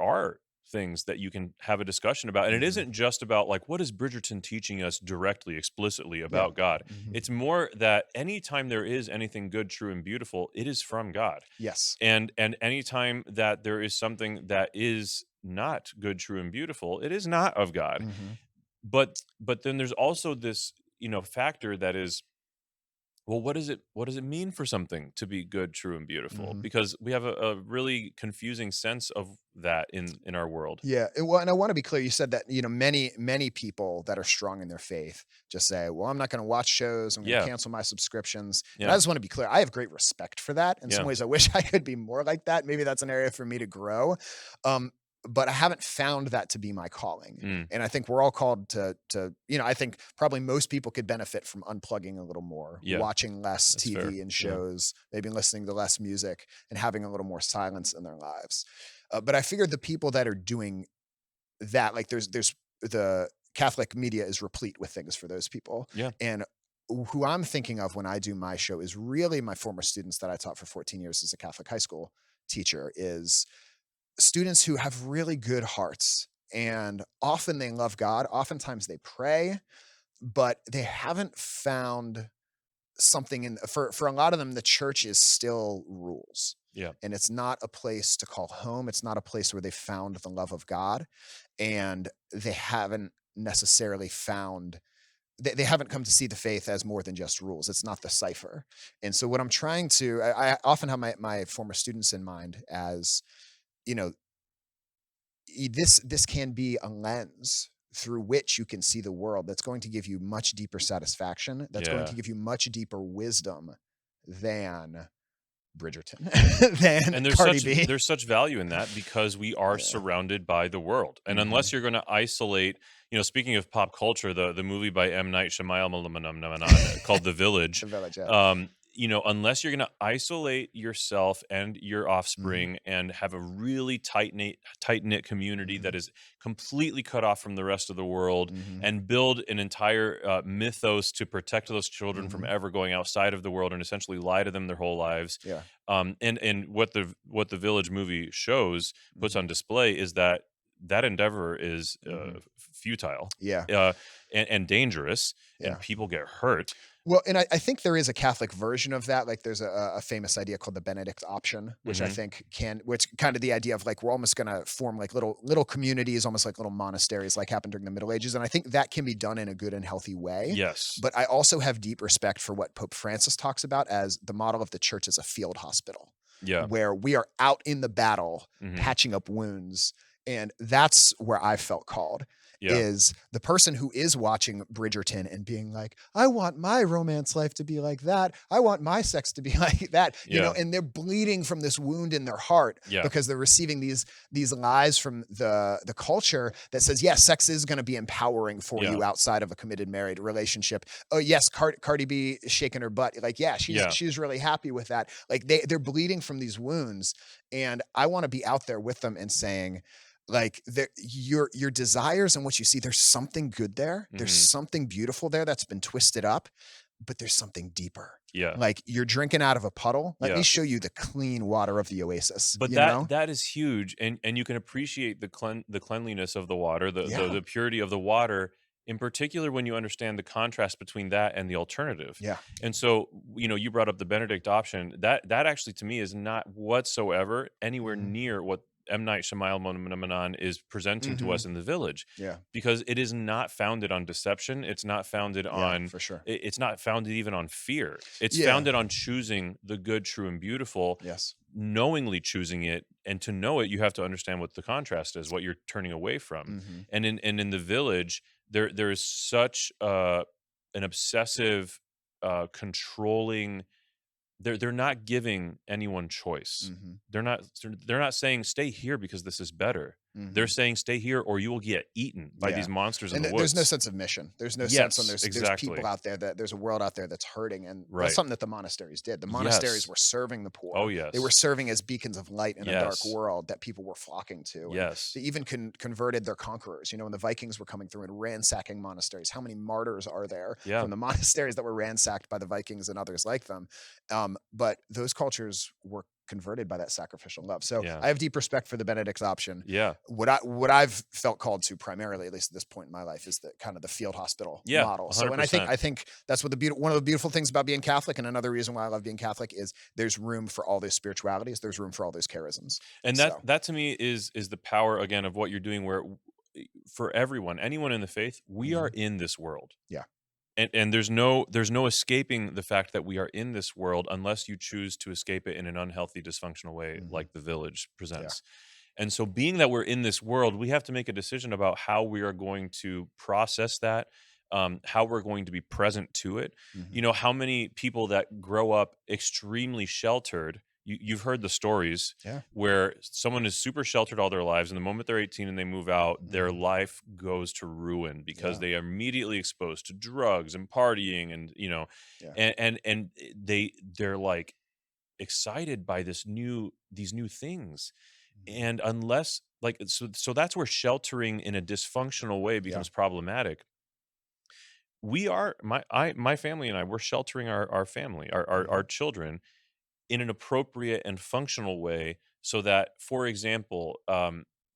A: are things that you can have a discussion about. And it isn't just about like, what is Bridgerton teaching us directly, explicitly about God? It's more that anytime there is anything good, true, and beautiful, it is from God.
B: Yes.
A: And anytime that there is something that is not good, true, and beautiful, it is not of God. But then there's also this, factor that is, well, what does it mean for something to be good, true, and beautiful? Because we have a really confusing sense of that in our world.
B: Yeah. Well, and I want to be clear. You said that, many people that are strong in their faith just say, well, I'm not going to watch shows. I'm going to cancel my subscriptions. And I just want to be clear. I have great respect for that. In some ways, I wish I could be more like that. Maybe that's an area for me to grow. But I haven't found that to be my calling. And I think we're all called to, I think probably most people could benefit from unplugging a little more, watching less
A: That's
B: TV
A: fair.
B: and shows, maybe listening to less music, and having a little more silence in their lives. But I figured the people that are doing that, like there's the Catholic media is replete with things for those people.
A: Yeah.
B: And who I'm thinking of when I do my show is really my former students that I taught for 14 years as a Catholic high school teacher, is students who have really good hearts, and often they love God. Oftentimes they pray, but they haven't found something for a lot of them, the church is still rules.
A: Yeah.
B: And it's not a place to call home. It's not a place where they found the love of God, and they haven't necessarily found, they haven't come to see the faith as more than just rules. It's not the cipher. And so what I'm trying to, I often have my former students in mind as, this can be a lens through which you can see the world that's going to give you much deeper satisfaction, that's going to give you much deeper wisdom than Bridgerton, than
A: And there's
B: Cardi B.
A: there's such value in that, because we are surrounded by the world. And unless you're going to isolate, speaking of pop culture, the movie by M. Night Shyamalan called The Village,
B: The Village, yeah.
A: Unless you're going to isolate yourself and your offspring and have a really tight-knit community that is completely cut off from the rest of the world, and build an entire mythos to protect those children from ever going outside of the world, and essentially lie to them their whole lives.
B: Yeah.
A: And what the Village movie puts on display is that endeavor is futile, and dangerous, and people get hurt.
B: Well, and I think there is a Catholic version of that. Like there's a famous idea called the Benedict option, which I think which kind of the idea of like, we're almost going to form like little communities, almost like little monasteries, like happened during the Middle Ages. And I think that can be done in a good and healthy way.
A: Yes.
B: But I also have deep respect for what Pope Francis talks about as the model of the church as a field hospital.
A: Yeah.
B: Where we are out in the battle, patching up wounds. And that's where I felt called. Is the person who is watching Bridgerton and being like, I want my romance life to be like that. I want my sex to be like that, and they're bleeding from this wound in their heart because they're receiving these lies from the culture that says, yes, sex is going to be empowering for you outside of a committed married relationship. Oh yes. Cardi B is shaking her butt. Like, she's really happy with that. Like they're bleeding from these wounds. And I want to be out there with them and saying, like, your desires and what you see, there's something good there. There's something beautiful there that's been twisted up. but there's something deeper.
A: Yeah.
B: Like, you're drinking out of a puddle. Let me
A: Yeah.
B: show you the clean water of the oasis,
A: But
B: you know?
A: that is huge, and you can appreciate the cleanliness of the water,
B: Yeah.
A: the purity of the water, in particular when you understand the contrast between that and the alternative.
B: Yeah.
A: And so, you brought up the Benedict option. That actually to me is not whatsoever anywhere
B: Mhm.
A: near what M. Night Shyamalan is presenting to
B: Mhm.
A: us in The Village,
B: Yeah.
A: because it is not founded on deception. It's not founded
B: Yeah,
A: on
B: for sure.
A: it's not founded even on fear. It's
B: Yeah.
A: founded on choosing the good, true, and beautiful,
B: Yes.
A: knowingly choosing it. And to know it, you have to understand what the contrast is, what you're turning away from.
B: Mhm.
A: And in The Village, there is such an obsessive, controlling. They're not giving anyone choice.
B: Mhm.
A: They're not saying stay here because this is better. They're
B: Mhm.
A: saying stay here or you will get eaten by
B: Yeah.
A: these monsters in
B: And
A: the
B: there's no
A: woods.
B: sense of mission. There's no sense when
A: Yes,
B: there's people
A: exactly.
B: out there there's a world out there that's hurting, and that's
A: Right.
B: something that the monasteries did. The monasteries
A: Yes.
B: were serving the
A: Oh
B: poor. They were
A: yes.
B: serving as beacons of light in a dark
A: Yes.
B: world that people were flocking to, and
A: Yes.
B: they even converted their conquerors. When the Vikings were coming through and ransacking monasteries, how many martyrs are there
A: Yeah.
B: from the monasteries that were ransacked by the Vikings and others like them? But those cultures were converted by that sacrificial love. So
A: Yeah.
B: I have deep respect for the Benedict option.
A: Yeah.
B: What I've felt called to primarily, at least at this point in my life, is the kind of the field hospital
A: Yeah.
B: model. So, and I think
A: 100%.
B: I think that's what one of the beautiful things about being Catholic, and another reason why I love being Catholic is there's room for all those spiritualities. There's room for all those charisms.
A: And that
B: So,
A: that to me is the power again of what you're doing, where for everyone, anyone in the faith, we are
B: mhm.
A: in this world.
B: Yeah.
A: And there's no escaping the fact that we are in this world unless you choose to escape it in an unhealthy, dysfunctional way
B: Mhm.
A: like The Village
B: Yeah.
A: presents. And so being that we're in this world, we have to make a decision about how we are going to process that, how we're going to be present to it.
B: Mhm.
A: How many people that grow up extremely sheltered, you've heard the stories
B: Yeah.
A: where someone is super sheltered all their lives, and the moment they're 18 and they move out, their
B: Mhm.
A: life goes to ruin because
B: Yeah.
A: they are immediately exposed to drugs and partying, and
B: Yeah.
A: and they're like excited by these new things.
B: Mhm.
A: And unless, like, so that's where sheltering in a dysfunctional way
B: Yeah.
A: becomes problematic. We are my family and I, we're sheltering our family, our
B: Mhm.
A: children, in an appropriate and functional way, so that, for example,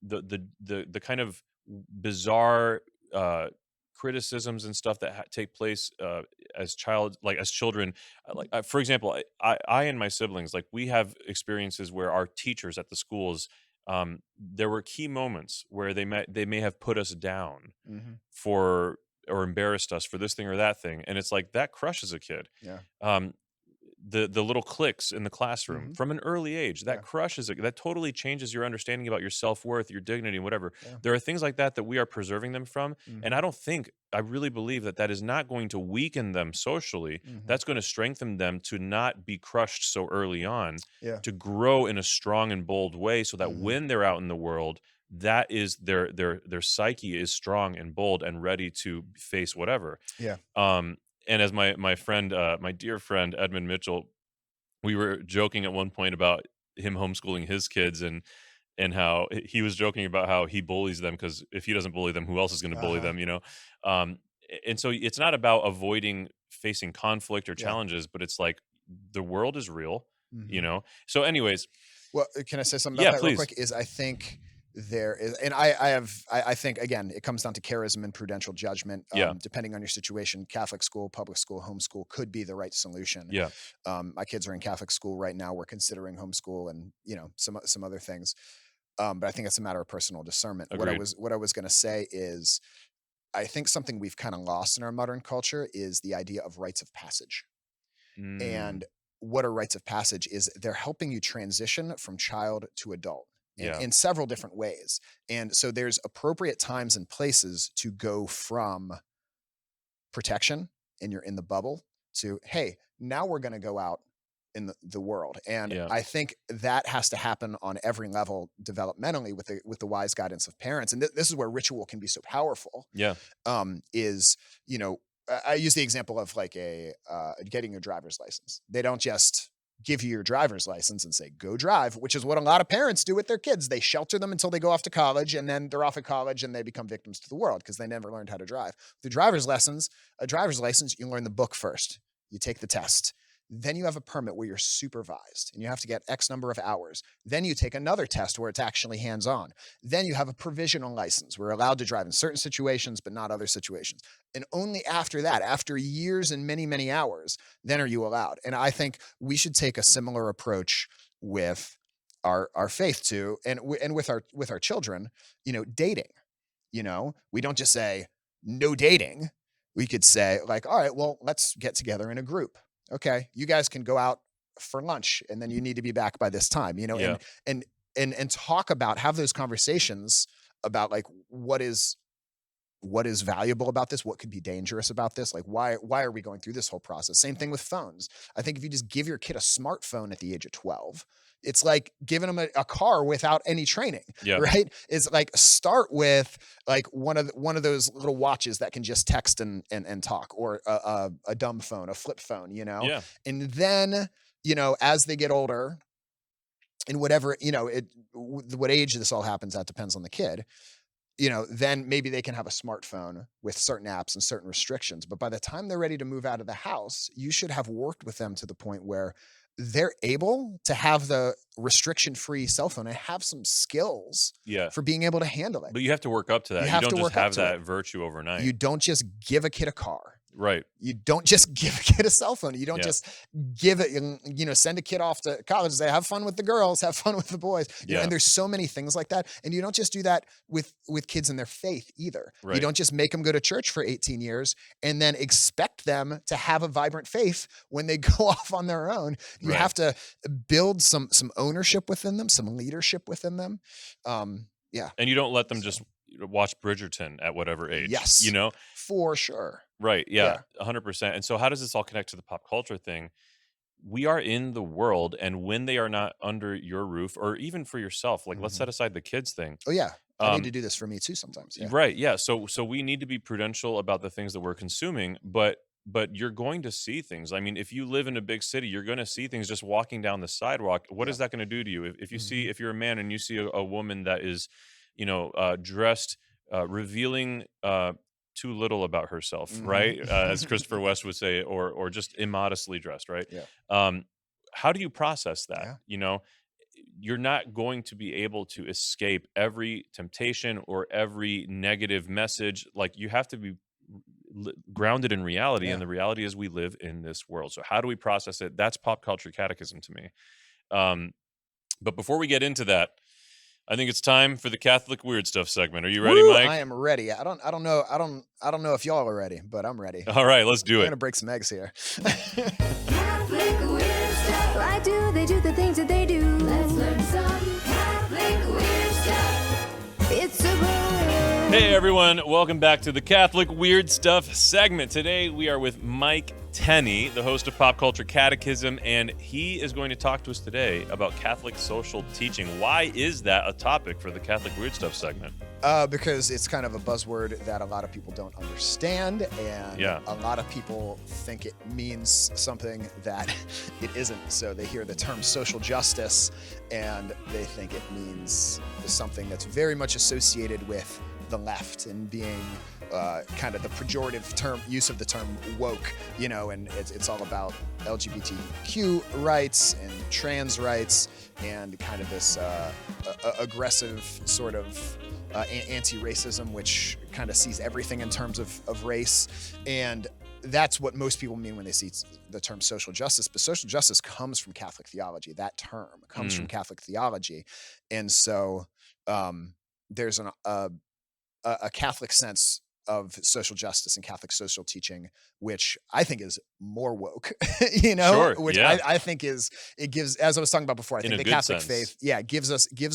A: the kind of bizarre uh, criticisms and stuff that take place as children, for example, I and my siblings, like, we have experiences where our teachers at the schools, there were key moments where they may have put us down
B: Mhm.
A: for, or embarrassed us for this thing or that thing, and it's like that crushes a kid.
B: Yeah.
A: um, the little cliques in the classroom
B: Mhm.
A: from an early age, that
B: Yeah.
A: crushes it. That totally changes your understanding about your self-worth, your dignity, and whatever.
B: Yeah.
A: There are things like that we are preserving them from, and
B: Mhm.
A: I really believe that is not going to weaken them socially.
B: Mhm.
A: That's going to strengthen them to not be crushed so early on,
B: Yeah.
A: to grow in a strong and bold way, so that
B: Mhm.
A: when they're out in the world, that is their psyche is strong and bold and ready to face whatever.
B: Yeah.
A: um and as my friend, my dear friend Edmund Mitchell, we were joking at one point about him homeschooling his kids, and how he was joking about how he bullies them, because if he doesn't bully them, who else is going to bully
B: Uh-huh.
A: them? And so it's not about avoiding facing conflict or
B: Yeah.
A: challenges, but it's like the world is real.
B: Mhm.
A: So anyways,
B: Well, can I say something about
A: yeah,
B: that real
A: please.
B: quick? Is I think there is, and I think again, it comes down to charism and prudential judgment.
A: Yeah,
B: Depending on your situation, Catholic school, public school, homeschool could be the right solution.
A: yeah,
B: My kids are in Catholic school right now. We're considering homeschool and some other things. But I think it's a matter of personal discernment.
A: agreed.
B: What I was going to say is I think something we've kind of lost in our modern culture is the idea of rites of passage.
A: Mm,
B: And what are rites of passage is they're helping you transition from child to adult
A: yeah,
B: in several different ways. And so there's appropriate times and places to go from protection and you're in the bubble to, hey, now we're going to go out in the world. And
A: yeah,
B: I think that has to happen on every level developmentally with the wise guidance of parents. And this is where ritual can be so powerful.
A: yeah,
B: Is I use the example of like getting your driver's license. They don't just give you your driver's license and say go drive, which is what a lot of parents do with their kids. They shelter them until they go off to college, and then they're off at college and they become victims to the world because they never learned how to drive. The driver's license, you learn the book first. You take the test. Then you have a permit where you're supervised and you have to get X number of hours. Then you take another test where it's actually hands-on. Then you have a provisional license. We're allowed to drive in certain situations, but not other situations. And only after that, after years and many, many hours, then are you allowed. And I think we should take a similar approach with our faith too, and with our children, dating. We don't just say no dating. We could say like, all right, well, let's get together in a group. Okay, you guys can go out for lunch and then you need to be back by this time,
A: Yeah.
B: and talk about, have those conversations about like what is valuable about this, what could be dangerous about this, like why are we going through this whole process. Same thing with phones. I think if you just give your kid a smartphone at the age of 12, it's like giving them a car without any training.
A: Yeah.
B: Right. It's like start with like one of those little watches that can just text and talk, or a dumb phone, a flip phone,
A: Yeah.
B: and then, as they get older, and whatever, what age this all happens, that depends on the kid. Then maybe they can have a smartphone with certain apps and certain restrictions. But by the time they're ready to move out of the house, you should have worked with them to the point where they're able to have the restriction-free cell phone and have some skills
A: Yeah.
B: for being able to handle it.
A: But you have to work up to that.
B: You
A: You
B: have
A: don't
B: to
A: just
B: work up
A: have
B: to
A: that
B: it.
A: virtue overnight.
B: You don't just give a kid a car.
A: Right.
B: You don't just give a kid a cell phone. You don't
A: Yeah.
B: just give it, send a kid off to college and say, have fun with the girls, have fun with the boys.
A: Yeah.
B: And there's so many things like that. And you don't just do that with kids in their faith either.
A: Right.
B: You don't just make them go to church for 18 years and then expect them to have a vibrant faith when they go off on their own. You
A: Right.
B: have to build some ownership within them, some leadership within them. Yeah.
A: And you don't let them just watch Bridgerton at whatever age.
B: Yes. For sure.
A: Right. Yeah. 100%. And so how does this all connect to the pop culture thing? We are in the world, and when they are not under your roof, or even for yourself, like let's
B: Mhm.
A: set aside the kids thing.
B: Oh yeah. I need to do this for me too sometimes. Yeah.
A: Right. Yeah. So we need to be prudential about the things that we're consuming, but you're going to see things. I mean, if you live in a big city, you're going to see things just walking down the sidewalk. What is that going to do to you? If you see, if you're a man and you see a woman that is, dressed, revealing too little about herself,
B: Mhm.
A: right? As Christopher West would say, or just immodestly dressed, right?
B: Yeah.
A: How do you process that?
B: Yeah.
A: You're not going to be able to escape every temptation or every negative message. Like you have to be grounded in reality,
B: Yeah.
A: and the reality is we live in this world. So how do we process it? That's Pop Culture Catechism to me. But before we get into that, I think it's time for the Catholic Weird Stuff segment. Are you ready,
B: Woo!
A: Mike?
B: I am ready. I don't know if y'all are ready, but I'm ready.
A: All right, let's do
B: I'm
A: it.
B: gonna break some eggs here.
C: Catholic weird stuff. Why do they do the things that they do? Let's learn some Catholic weird stuff. It's a boy.
A: Hey everyone, welcome back to the Catholic Weird Stuff segment. Today we are with Mike Tenney, the host of Pop Culture Catechism, and he is going to talk to us today about Catholic social teaching. Why is that a topic for the Catholic Weird Stuff segment?
B: Because it's kind of a buzzword that a lot of people don't understand, and
A: Yeah.
B: a lot of people think it means something that it isn't. So they hear the term social justice, and they think it means something that's very much associated with the left and being kind of the pejorative term use of the term woke, and it's all about LGBTQ rights and trans rights and kind of this aggressive sort of anti-racism, which kind of sees everything in terms of race. And that's what most people mean when they see the term social justice. But social justice comes from Catholic theology. That term comes from Catholic theology. And so there's a Catholic sense of social justice and Catholic social teaching, which I think is more woke,
A: Sure,
B: which
A: yeah.
B: I think it gives, as I was talking about before, I
A: In
B: think
A: a
B: the
A: good
B: Catholic
A: sense.
B: faith, gives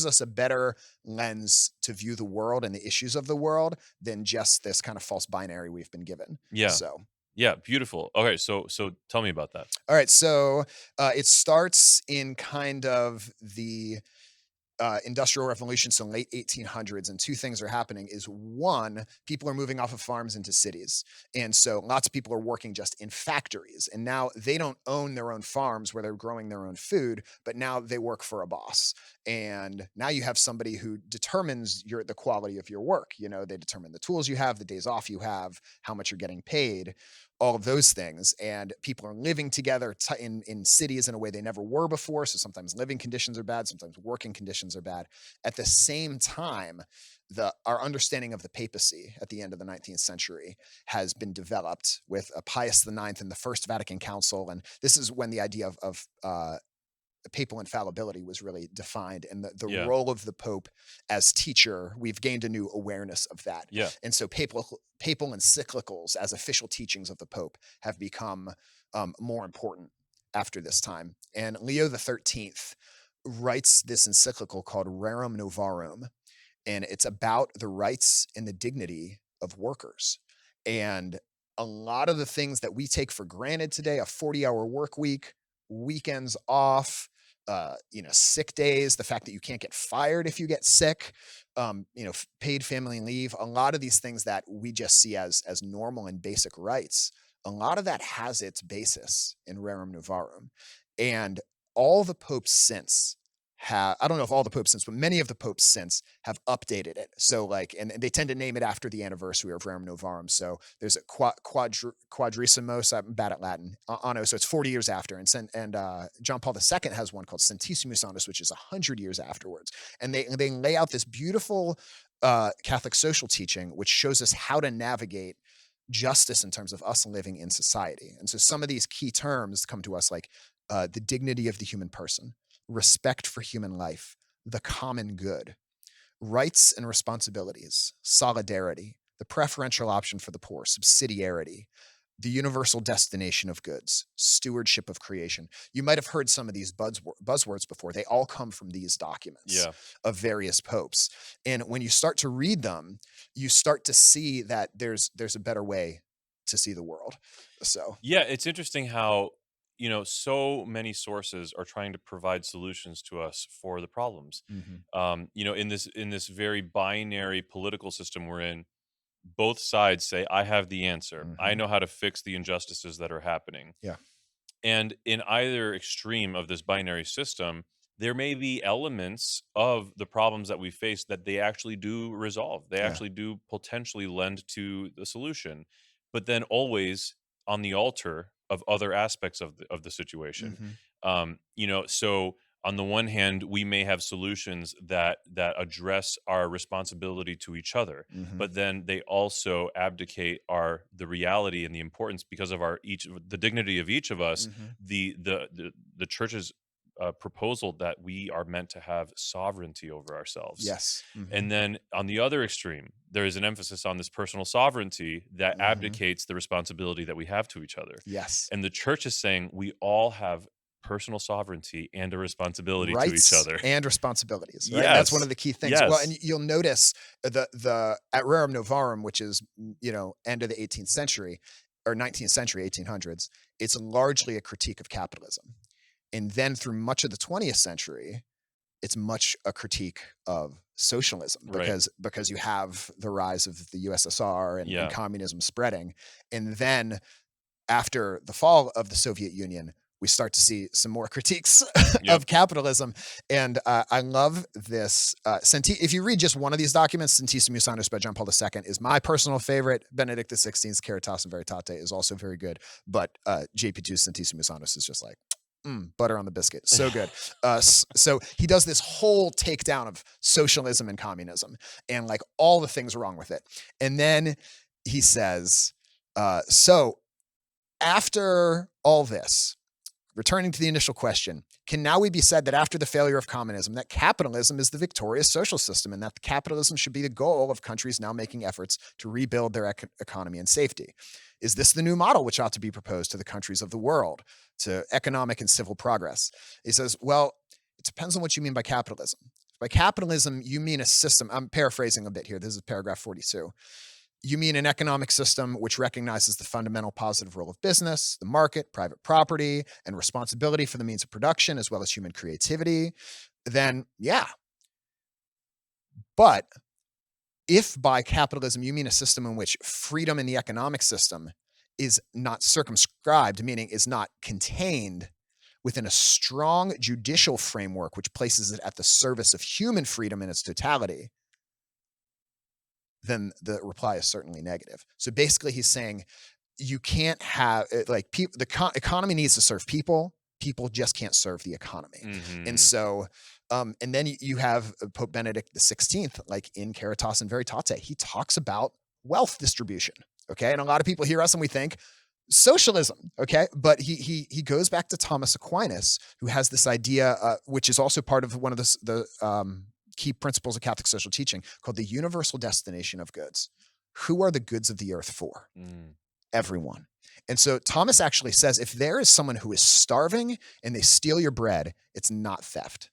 B: us a better lens to view the world and the issues of the world than just this kind of false binary we've been given.
A: Yeah.
B: So,
A: Yeah, beautiful. Okay, so tell me about that.
B: all right. So it starts in kind of the Industrial Revolution, so late 1800s, and two things are happening. Is one, people are moving off of farms into cities, and so lots of people are working just in factories, and now they don't own their own farms where they're growing their own food, but now they work for a boss, and now you have somebody who determines the quality of your work. They determine the tools you have, the days off you have, how much you're getting paid. all of those things, and people are living together in cities in a way they never were before. So sometimes living conditions are bad, sometimes working conditions are bad. At the same time, our understanding of the papacy at the end of the 19th century has been developed with Pius IX and the First Vatican Council, and this is when the idea of papal infallibility was really defined, and the
A: Yeah.
B: role of the Pope as teacher, we've gained a new awareness of that.
A: Yeah.
B: And so papal encyclicals as official teachings of the Pope have become more important after this time. And Leo XIII writes this encyclical called Rerum Novarum, and it's about the rights and the dignity of workers. And a lot of the things that we take for granted today, a 40-hour work week, weekends off, sick days, the fact that you can't get fired if you get sick, paid family leave, a lot of these things that we just see as normal and basic rights, a lot of that has its basis in Rerum Novarum. And all the popes since I don't know if all the popes since, but many of the popes since have updated it. So and they tend to name it after the anniversary of Rerum Novarum. So there's a quadrisimos, I'm bad at Latin, anno, so it's 40 years after. And John Paul II has one called Centesimus Annus, which is 100 years afterwards. And they lay out this beautiful Catholic social teaching, which shows us how to navigate justice in terms of us living in society. And so some of these key terms come to us like the dignity of the human person, respect for human life, the common good, rights and responsibilities, solidarity, the preferential option for the poor, subsidiarity, the universal destination of goods, stewardship of creation. You might have heard some of these buzzwords before. They all come from these documents of various popes. And when you start to read them, you start to see that there's a better way to see the world. So
A: Yeah, it's interesting how so many sources are trying to provide solutions to us for the problems. In this very binary political system we're in, both sides say, I have the answer. I know how to fix the injustices that are happening.
B: Yeah.
A: And in either extreme of this binary system, there may be elements of the problems that we face that they actually do resolve. They actually do potentially lend to the solution, but then always on the altar of other aspects of the situation. So on the one hand, we may have solutions that address our responsibility to each other, but then they also abdicate the reality and the importance because of the dignity of each of us, the church's proposal that we are meant to have sovereignty over ourselves.
B: Yes.
A: And then on the other extreme, there is an emphasis on this personal sovereignty that abdicates the responsibility that we have to each other.
B: Yes.
A: And the church is saying we all have personal sovereignty and a responsibility to
B: Rights
A: each other
B: and responsibilities. Right?
A: Yes.
B: That's one of the key things.
A: Yes.
B: Well, and you'll notice the at Rerum Novarum, which is end of the 18th century or 19th century, 1800s, it's largely a critique of capitalism. And then through much of the 20th century, it's much a critique of socialism because you have the rise of the USSR and communism spreading. And then after the fall of the Soviet Union, we start to see some more critiques of capitalism. And I love this. If you read just one of these documents, Centesimus Annus by John Paul II is my personal favorite. Benedict XVI's Caritas and Veritate is also very good. But JP2's Centesimus Annus is just like, butter on the biscuit. So good. So he does this whole takedown of socialism and communism and like all the things wrong with it. And then he says, so after all this, returning to the initial question, can now we be said that after the failure of communism, that capitalism is the victorious social system and that capitalism should be the goal of countries now making efforts to rebuild their economy and safety? Is this the new model which ought to be proposed to the countries of the world, to economic and civil progress? He says, well, it depends on what you mean by capitalism. By capitalism, you mean a system. I'm paraphrasing a bit here. This is paragraph 42. You mean an economic system which recognizes the fundamental positive role of business, the market, private property, and responsibility for the means of production, as well as human creativity? Then, yeah. But if by capitalism you mean a system in which freedom in the economic system is not circumscribed, meaning is not contained within a strong judicial framework which places it at the service of human freedom in its totality, then the reply is certainly negative. So basically he's saying you can't have like people. The economy needs to serve people. People just can't serve the economy. And so, and then you have Pope Benedict XVI, like in Caritas and Veritate, he talks about wealth distribution. Okay. And a lot of people hear us and we think socialism. Okay. But he goes back to Thomas Aquinas, who has this idea, which is also part of one of the key principles of Catholic social teaching, called the universal destination of goods. Who are the goods of the earth for? Everyone. And so Thomas actually says, if there is someone who is starving and they steal your bread, it's not theft,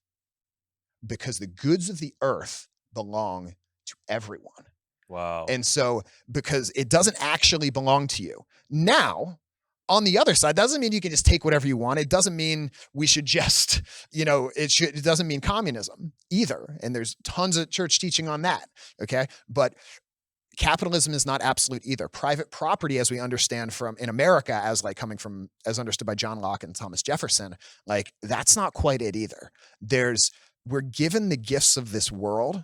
B: because the goods of the earth belong to everyone.
A: Wow.
B: And so, because it doesn't actually belong to you. Now, on the other side, doesn't mean you can just take whatever you want. It doesn't mean we should just, it doesn't mean communism either. And there's tons of church teaching on that. Okay. But capitalism is not absolute either. Private property, as we understand in America, as understood by John Locke and Thomas Jefferson, like that's not quite it either. We're given the gifts of this world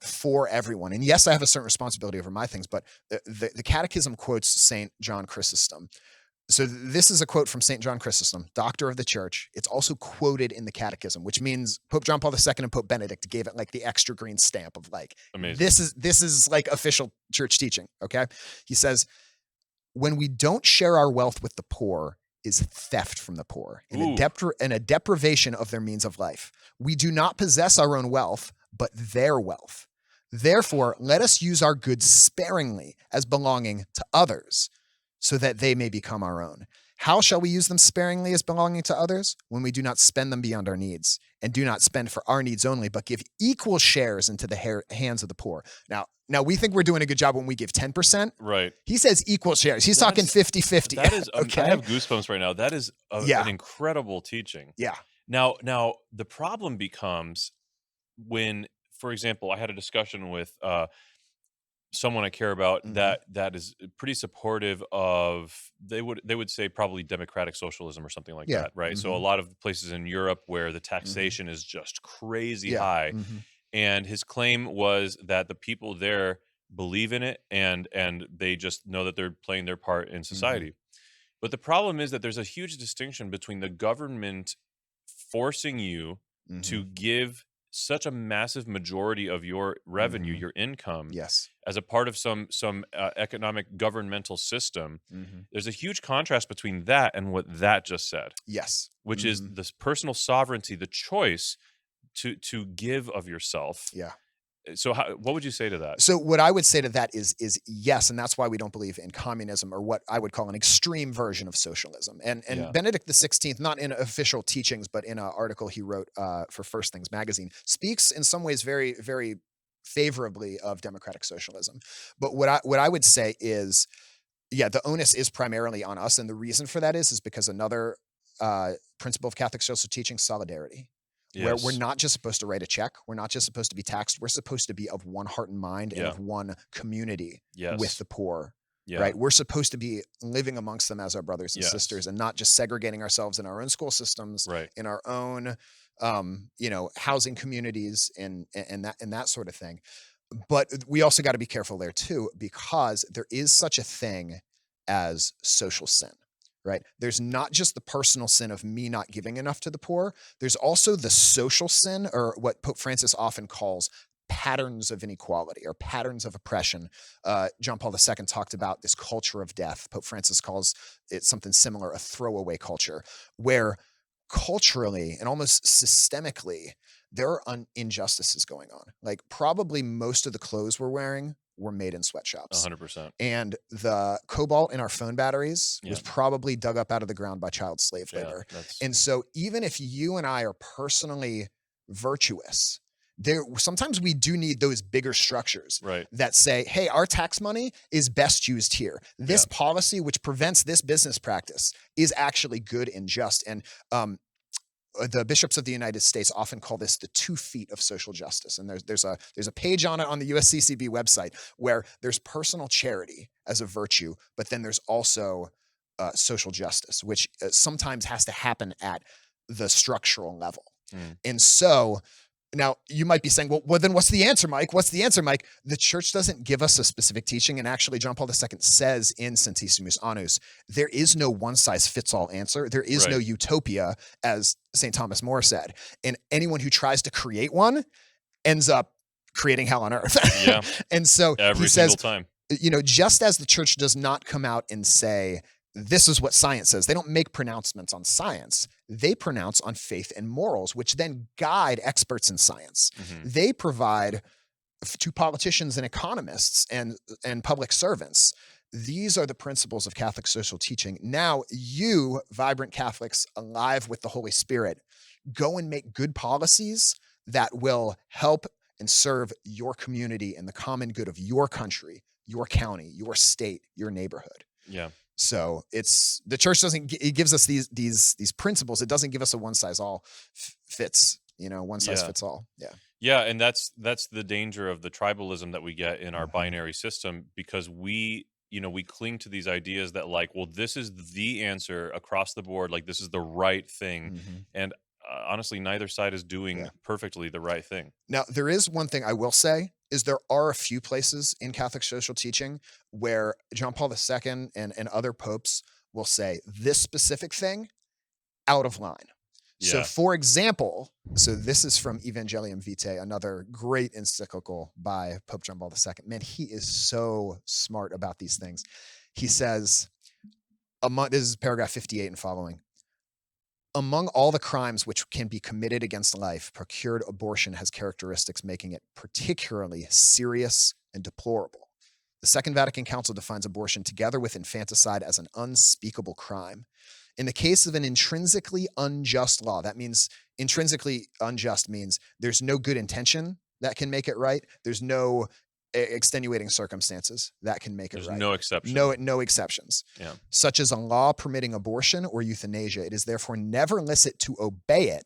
B: for everyone. And yes, I have a certain responsibility over my things, but the Catechism quotes St. John Chrysostom. So this is a quote from St. John Chrysostom, doctor of the church. It's also quoted in the Catechism, which means Pope John Paul II and Pope Benedict gave it like the extra green stamp of like,
A: amazing.
B: This is like official church teaching. Okay. He says, when we don't share our wealth with the poor is theft from the poor and a deprivation of their means of life. We do not possess our own wealth, but their wealth. Therefore, let us use our goods sparingly as belonging to others, so that they may become our own. How shall we use them sparingly as belonging to others? When we do not spend them beyond our needs, and do not spend for our needs only, but give equal shares into the hands of the poor. Now we think we're doing a good job when we give 10%.
A: Right.
B: He says equal shares. He's talking 50-50.
A: That is,
B: okay.
A: I have goosebumps right now. That is an incredible teaching.
B: Yeah.
A: Now the problem becomes when, for example, I had a discussion with someone I care about that is pretty supportive of, they would say probably democratic socialism or something like that, right? So a lot of places in Europe where the taxation is just crazy high, and his claim was that the people there believe in it and they just know that they're playing their part in society. But the problem is that there's a huge distinction between the government forcing you to give such a massive majority of your revenue, your income, as a part of some economic governmental system. There's a huge contrast between that and what that just said.
B: Yes.
A: Which is this personal sovereignty, the choice to give of yourself.
B: Yeah.
A: So what would you say to that?
B: So what I would say to that is yes, and that's why we don't believe in communism, or what I would call an extreme version of socialism. And Benedict XVI, not in official teachings, but in an article he wrote for First Things magazine, speaks in some ways very, very favorably of democratic socialism. But what I would say is, the onus is primarily on us, and the reason for that is because another principle of Catholic social teaching, solidarity. Where we're not just supposed to write a check. We're not just supposed to be taxed. We're supposed to be of one heart and mind and of one community with the poor, right? We're supposed to be living amongst them as our brothers and sisters, and not just segregating ourselves in our own school systems, in our own, housing communities and that sort of thing. But we also got to be careful there too, because there is such a thing as social sin. Right? There's not just the personal sin of me not giving enough to the poor. There's also the social sin, or what Pope Francis often calls patterns of inequality or patterns of oppression. John Paul II talked about this culture of death. Pope Francis calls it something similar, a throwaway culture, where culturally and almost systemically, there are injustices going on. Like probably most of the clothes we're wearing were made in sweatshops.
A: 100%.
B: And the cobalt in our phone batteries was probably dug up out of the ground by child slave labor. And so even if you and I are personally virtuous, sometimes we do need those bigger structures that say, hey, our tax money is best used here. This policy, which prevents this business practice, is actually good and just. And the bishops of the United States often call this the 2 feet of social justice. And there's a page on it on the USCCB website where there's personal charity as a virtue, but then there's also social justice, which sometimes has to happen at the structural level. And so Now, you might be saying, well, then what's the answer, Mike? What's the answer, Mike? The church doesn't give us a specific teaching. And actually, John Paul II says in Centesimus Annus, there is no one-size-fits-all answer. There is no utopia, as St. Thomas More said. And anyone who tries to create one ends up creating hell on earth.
A: Yeah.
B: And so
A: Every
B: he says,
A: single time.
B: Just as the church does not come out and say, this is what science says. They don't make pronouncements on science. They pronounce on faith and morals, which then guide experts in science.
A: Mm-hmm.
B: They provide to politicians and economists and public servants. These are the principles of Catholic social teaching. Now, you, vibrant Catholics alive with the Holy Spirit, go and make good policies that will help and serve your community and the common good of your country, your county, your state, your neighborhood.
A: Yeah.
B: So it's the church it gives us these principles. It doesn't give us a one size all fits, one size fits all. Yeah.
A: Yeah. And that's the danger of the tribalism that we get in our binary system, because we cling to these ideas that this is the answer across the board. Like, this is the right thing.
B: Mm-hmm.
A: And honestly, neither side is doing perfectly the right thing.
B: Now, there is one thing I will say is there are a few places in Catholic social teaching where John Paul II and other popes will say this specific thing out of line.
A: Yeah.
B: So, for example, this is from Evangelium Vitae, another great encyclical by Pope John Paul II. Man, he is so smart about these things. He says, this is paragraph 58 and following. Among all the crimes which can be committed against life, procured abortion has characteristics making it particularly serious and deplorable. The Second Vatican Council defines abortion together with infanticide as an unspeakable crime. In the case of an intrinsically unjust law, that means intrinsically unjust means there's no good intention that can make it right. There's no extenuating circumstances that can make it right.
A: There's no exception.
B: No exceptions.
A: Yeah.
B: Such as a law permitting abortion or euthanasia. It is therefore never licit to obey it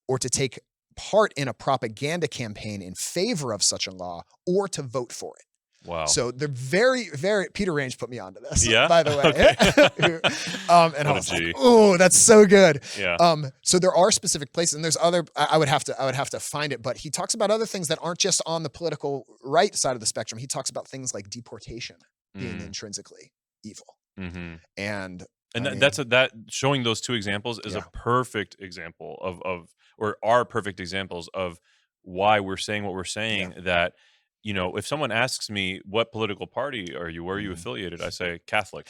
B: or to take part in a propaganda campaign in favor of such a law or to vote for it.
A: Wow.
B: So they're very, very. Peter Range put me onto this.
A: Yeah.
B: By the way.
A: Okay.
B: And I was like, "Oh, that's so good."
A: Yeah.
B: So there are specific places, and there's other. I would have to find it, but he talks about other things that aren't just on the political right side of the spectrum. He talks about things like deportation being intrinsically evil, and
A: that showing those two examples is a perfect example or are perfect examples of why we're saying what we're saying. That, if someone asks me, what political party are you, where are you affiliated? I say Catholic.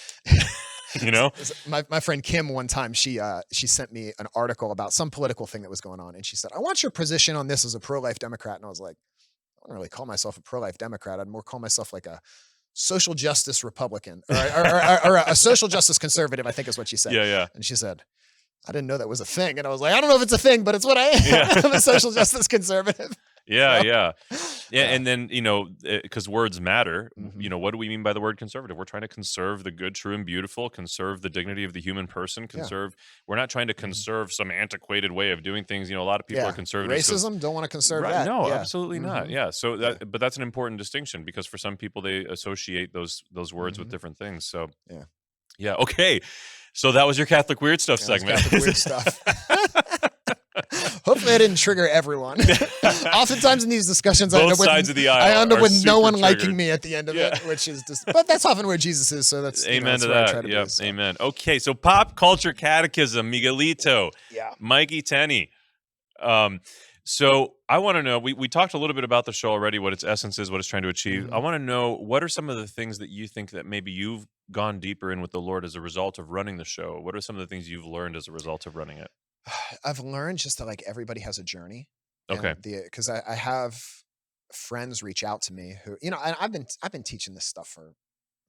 B: My friend Kim, one time she sent me an article about some political thing that was going on, and she said, "I want your position on this as a pro-life Democrat." And I was like, "I don't really call myself a pro-life Democrat. I'd more call myself like a social justice Republican or a social justice conservative," I think is what she said.
A: Yeah.
B: And she said, "I didn't know that was a thing." And I was like, "I don't know if it's a thing, but it's what I am. Yeah. I'm a social justice conservative."
A: Yeah. And then, because words matter, what do we mean by the word conservative? We're trying to conserve the good, true, and beautiful, conserve the dignity of the human person, we're not trying to conserve some antiquated way of doing things. A lot of people are conservative.
B: Racism, don't want to conserve that.
A: No, absolutely not. Yeah. So but that's an important distinction, because for some people they associate those words with different things. So yeah. Okay. So that was your Catholic Weird Stuff segment.
B: Catholic Weird Stuff. Hopefully I didn't trigger everyone. Oftentimes in these discussions,
A: both sides of the aisle,
B: I end up with no one
A: triggered.
B: liking me at the end of it, which is just, but that's often where Jesus is. So that's
A: amen
B: that's
A: to
B: where I
A: that.
B: try to be, so.
A: Amen. Okay. So Pop Culture Catechism, Miguelito, Mikey Tenney. So I want to know, we talked a little bit about the show already, what its essence is, what it's trying to achieve. I want to know, what are some of the things that you think that maybe you've gone deeper in with the Lord as a result of running the show? What are some of the things you've learned as a result of running it?
B: I've learned just that everybody has a journey.
A: Okay.
B: Because I have friends reach out to me who, and I've been teaching this stuff for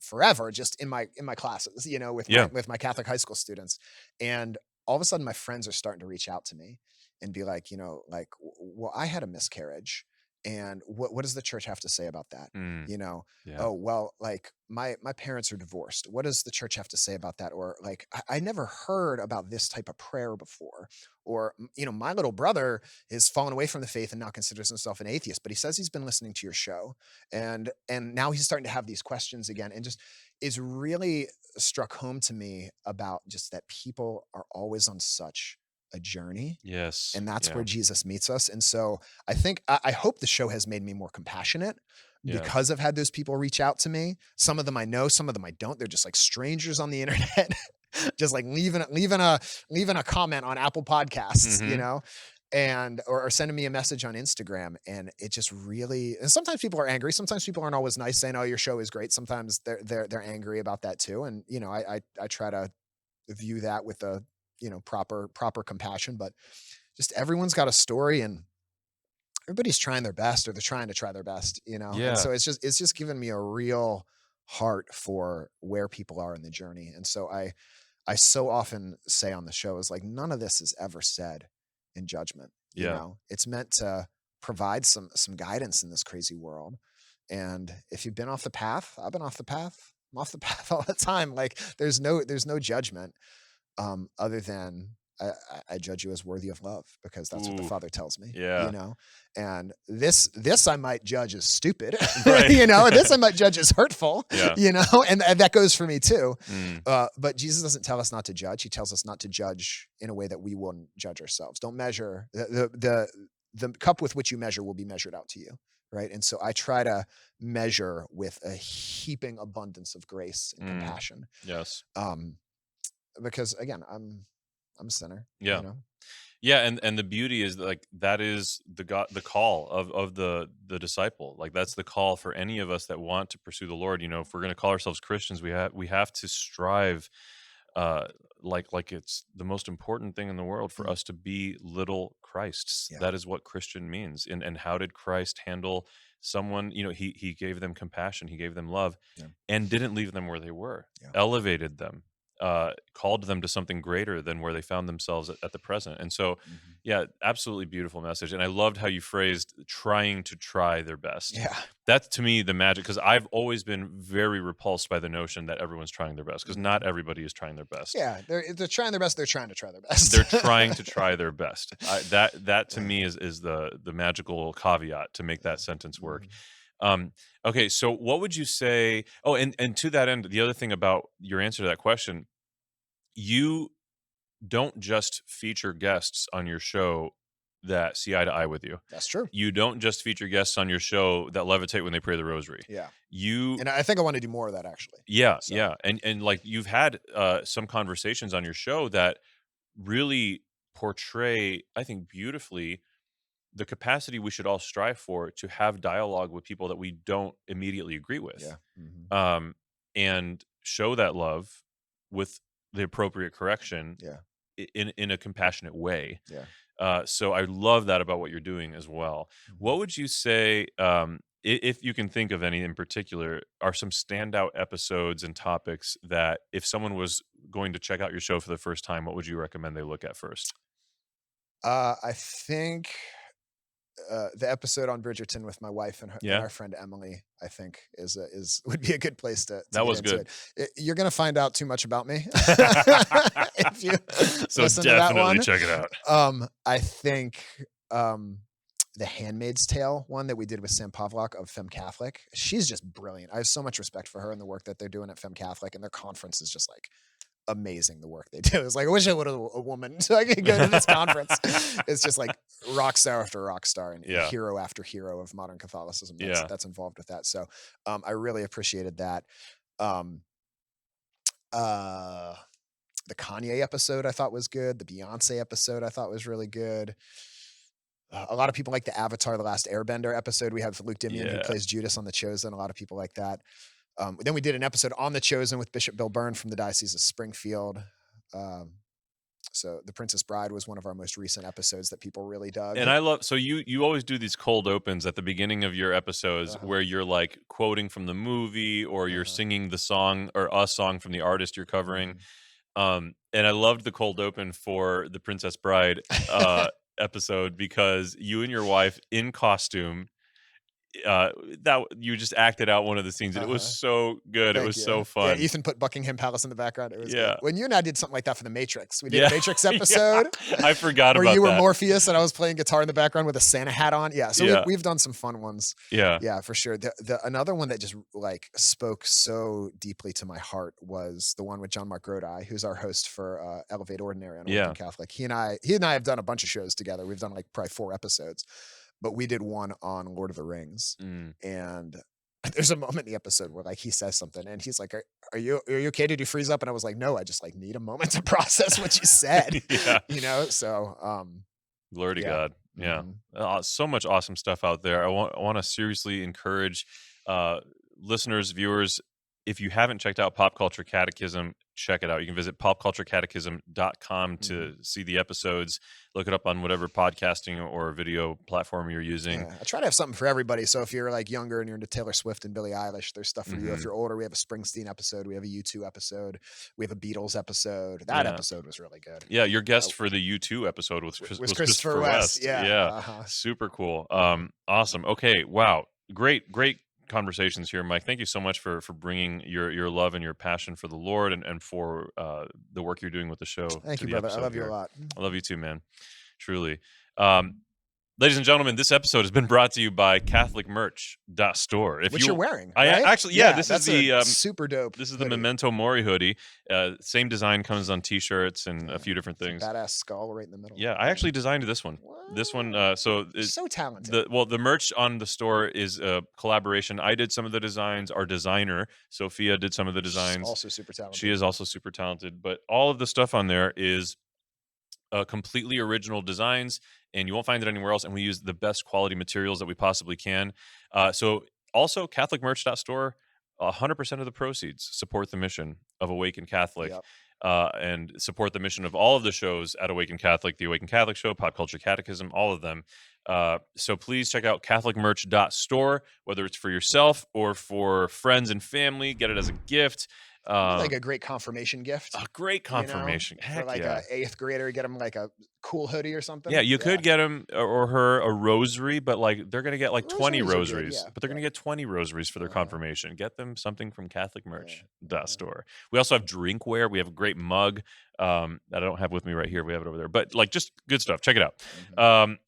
B: forever, just in my classes, with my Catholic high school students. And all of a sudden my friends are starting to reach out to me and be like, well, I had a miscarriage. And what does the church have to say about that? Oh, well, my parents are divorced. What does the church have to say about that? Or I never heard about this type of prayer before. Or, my little brother has fallen away from the faith and now considers himself an atheist, but he says he's been listening to your show. And now he's starting to have these questions again. And just is really struck home to me about just that people are always on such a journey.
A: Yes.
B: And that's
A: Yeah.
B: where Jesus meets us. And so I think, I hope the show has made me more compassionate
A: Yeah.
B: because I've had those people reach out to me. Some of them I know, some of them I don't. They're just like strangers on the internet, just like leaving a comment on Apple Podcasts, you
A: Mhm.
B: know, and or sending me a message on Instagram. And it just really, and sometimes people are angry. Sometimes people aren't always nice, saying, "Oh, your show is great." Sometimes they're angry about that too. And you know, I try to view that with a, you know, proper compassion. But just everyone's got a story, and everybody's trying their best, or they're trying to try their best, you know. And
A: Yeah.
B: so it's just given me a real heart for where people are in the journey. And so I so often say on the show is like, none of this is ever said in judgment. You
A: Yeah.
B: know, it's meant to provide some guidance in this crazy world. And if you've been off the path, I've been off the path. I'm off the path all the time. Like there's no judgment, other than I judge you as worthy of love, because that's what the
A: Ooh.
B: Father tells me.
A: Yeah.
B: You know, and this I might judge as stupid,
A: Right.
B: you know, this I might judge as hurtful,
A: Yeah.
B: you know, and that goes for me too.
A: Mm.
B: But Jesus doesn't tell us not to judge. He tells us not to judge in a way that we wouldn't judge ourselves. Don't measure the cup with which you measure will be measured out to you. Right. And so I try to measure with a heaping abundance of grace and compassion.
A: Yes.
B: Because again, I'm a sinner.
A: Yeah.
B: You know?
A: Yeah, and the beauty is that, like, that is the call of the disciple. Like, that's the call for any of us that want to pursue the Lord. You know, if we're going to call ourselves Christians, we have to strive, like it's the most important thing in the world for us to be little Christs.
B: Yeah.
A: That is what Christian means. And how did Christ handle someone? You know, he gave them compassion, he gave them love,
B: Yeah.
A: and didn't leave them where they were.
B: Yeah.
A: Elevated them. Called them to something greater than where they found themselves at the present. And so, yeah, absolutely beautiful message. And I loved how you phrased trying to try their best.
B: Yeah.
A: That's to me the magic, because I've always been very repulsed by the notion that everyone's trying their best, because not everybody is trying their best.
B: Yeah. They're trying their best. They're trying to try their best.
A: They're trying to try their best. That to me is the magical caveat to make that sentence work. Okay, so what would you say? Oh, and to that end, the other thing about your answer to that question, you don't just feature guests on your show that see eye to eye with you.
B: That's true.
A: You don't just feature guests on your show that levitate when they pray the rosary.
B: Yeah.
A: You
B: And I think I want to do more of that, actually.
A: yeah,
B: So-
A: yeah. And like, you've had some conversations on your show that really portray, I think, beautifully the capacity we should all strive for to have dialogue with people that we don't immediately agree with.
B: Yeah.
A: And show that love with the appropriate correction
B: Yeah.
A: in a compassionate way.
B: Yeah.
A: So I love that about what you're doing as well. What would you say, if you can think of any in particular, are some standout episodes and topics that if someone was going to check out your show for the first time, what would you recommend they look at first?
B: I think the episode on Bridgerton with my wife and
A: Yeah.
B: our friend Emily, I think is would be a good place to
A: That
B: get
A: was
B: into
A: good.
B: it. You're gonna find out too much about me if you
A: So
B: listen to that
A: definitely
B: one.
A: check it out.
B: I think the Handmaid's Tale one that we did with Sam Pavlak of Femme Catholic. She's just brilliant. I have so much respect for her and the work that they're doing at Femme Catholic, and their conference is just like amazing. The work they do. It's like, I wish I would have a woman so I could go to this conference. It's just like rock star after rock star and
A: Yeah.
B: hero after hero of modern Catholicism
A: Yeah.
B: that's involved with that. So I really appreciated that. The Kanye episode I thought was good. The Beyonce episode I thought was really good. A lot of people like the Avatar: The Last Airbender episode we had with Luke Dimion, who
A: Yeah.
B: plays Judas on The Chosen. A lot of people like that. Then we did an episode on The Chosen with Bishop Bill Byrne from the Diocese of Springfield. So The Princess Bride was one of our most recent episodes that people really dug.
A: And I love, so you always do these cold opens at the beginning of your episodes where you're like quoting from the movie, or you're singing the song or a song from the artist you're covering. And I loved the cold open for the Princess Bride episode, because you and your wife in costume, that you just acted out one of the scenes, and it was so good. It
B: Thank
A: was
B: you.
A: so fun.
B: Yeah, Ethan put Buckingham Palace in the background. It was
A: Yeah.
B: good. When you and I did something like that for The Matrix. We did
A: Yeah.
B: a Matrix episode.
A: I forgot
B: where
A: about
B: you were
A: that.
B: Morpheus and I was playing guitar in the background with a Santa hat on. Yeah, so
A: Yeah.
B: we've done some fun ones.
A: Yeah.
B: Yeah, for sure. The another one that just like spoke so deeply to my heart was the one with John Mark Grodi, who's our host for Elevate Ordinary on AWAKEN Catholic. He and I have done a bunch of shows together. We've done like probably 4 episodes, but we did one on Lord of the Rings. And there's a moment in the episode where like he says something and he's like, are you okay? Did you freeze up? And I was like, no, I just like need a moment to process what you said.
A: Yeah.
B: You know, so
A: Glory to
B: yeah.
A: God. Yeah. So much awesome stuff out there. I want to seriously encourage listeners, viewers, if you haven't checked out Pop Culture Catechism, check it out. You can visit popculturecatechism.com to see the episodes. Look it up on whatever podcasting or video platform you're using.
B: Yeah, I try to have something for everybody. So if you're like younger and you're into Taylor Swift and Billie Eilish, there's stuff for you. If you're older, we have a Springsteen episode. We have a U2 episode. We have a Beatles episode. That episode was really good.
A: Yeah, your guest for the U2 episode was Christopher West.
B: Yeah.
A: Super cool. Awesome. Okay. Wow. Great conversations here, Mike. Thank you so much for bringing your love and your passion for the Lord and for the work you're doing with the show.
B: Thank you, brother. I love you a lot.
A: I love you too, man. Truly. Ladies and gentlemen, this episode has been brought to you by CatholicMerch.store.
B: Which you're wearing, right?
A: This is the
B: super dope.
A: This is the Memento Mori hoodie. Same design comes on T-shirts and a few different things.
B: Badass skull right in the middle.
A: Yeah, I actually designed this one.
B: What?
A: This one, so
B: talented.
A: The merch on the store is a collaboration. I did some of the designs. Our designer Sophia did some of the designs.
B: She's also super talented.
A: She is also super talented. But all of the stuff on there is completely original designs, and you won't find it anywhere else. And we use the best quality materials that we possibly can. So also CatholicMerch.store, 100% of the proceeds support the mission of AWAKEN Catholic.
B: Yep.
A: And support the mission of all of the shows at AWAKEN Catholic, the AWAKEN Catholic Show, Pop Culture Catechism, all of them. So please check out CatholicMerch.store, whether it's for yourself or for friends and family. Get it as a gift.
B: Like a great confirmation gift.
A: A great confirmation.
B: You know, for like a 8th grader, get them like a cool hoodie or something.
A: Yeah, you could get him or her a rosary, but like they're going to get like 20 rosaries. But they're going to get 20 rosaries for their confirmation. Get them something from CatholicMerch.store. We also have drinkware. We have a great mug that I don't have with me right here. We have it over there. But like just good stuff. Check it out.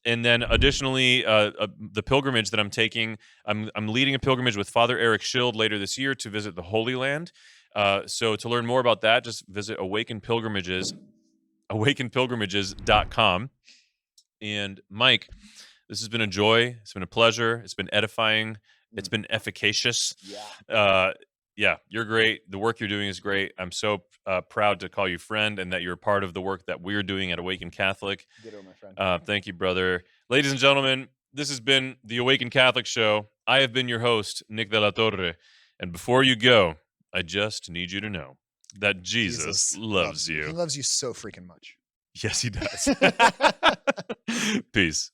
A: And then additionally, the pilgrimage that I'm taking, I'm leading a pilgrimage with Father Eric Schild later this year to visit the Holy Land. So to learn more about that, just visit awakenpilgrimages.com. And Mike, this has been a joy. It's been a pleasure. It's been edifying. It's been efficacious. Yeah, you're great. The work you're doing is great. I'm so proud to call you friend and that you're a part of the work that we're doing at AWAKEN Catholic.
B: Ditto, my friend.
A: Thank you, brother. Ladies and gentlemen, this has been the AWAKEN Catholic Show. I have been your host, Nick de la Torre. And before you go, I just need you to know that Jesus loves you.
B: He loves you so freaking much.
A: Yes, he does. Peace.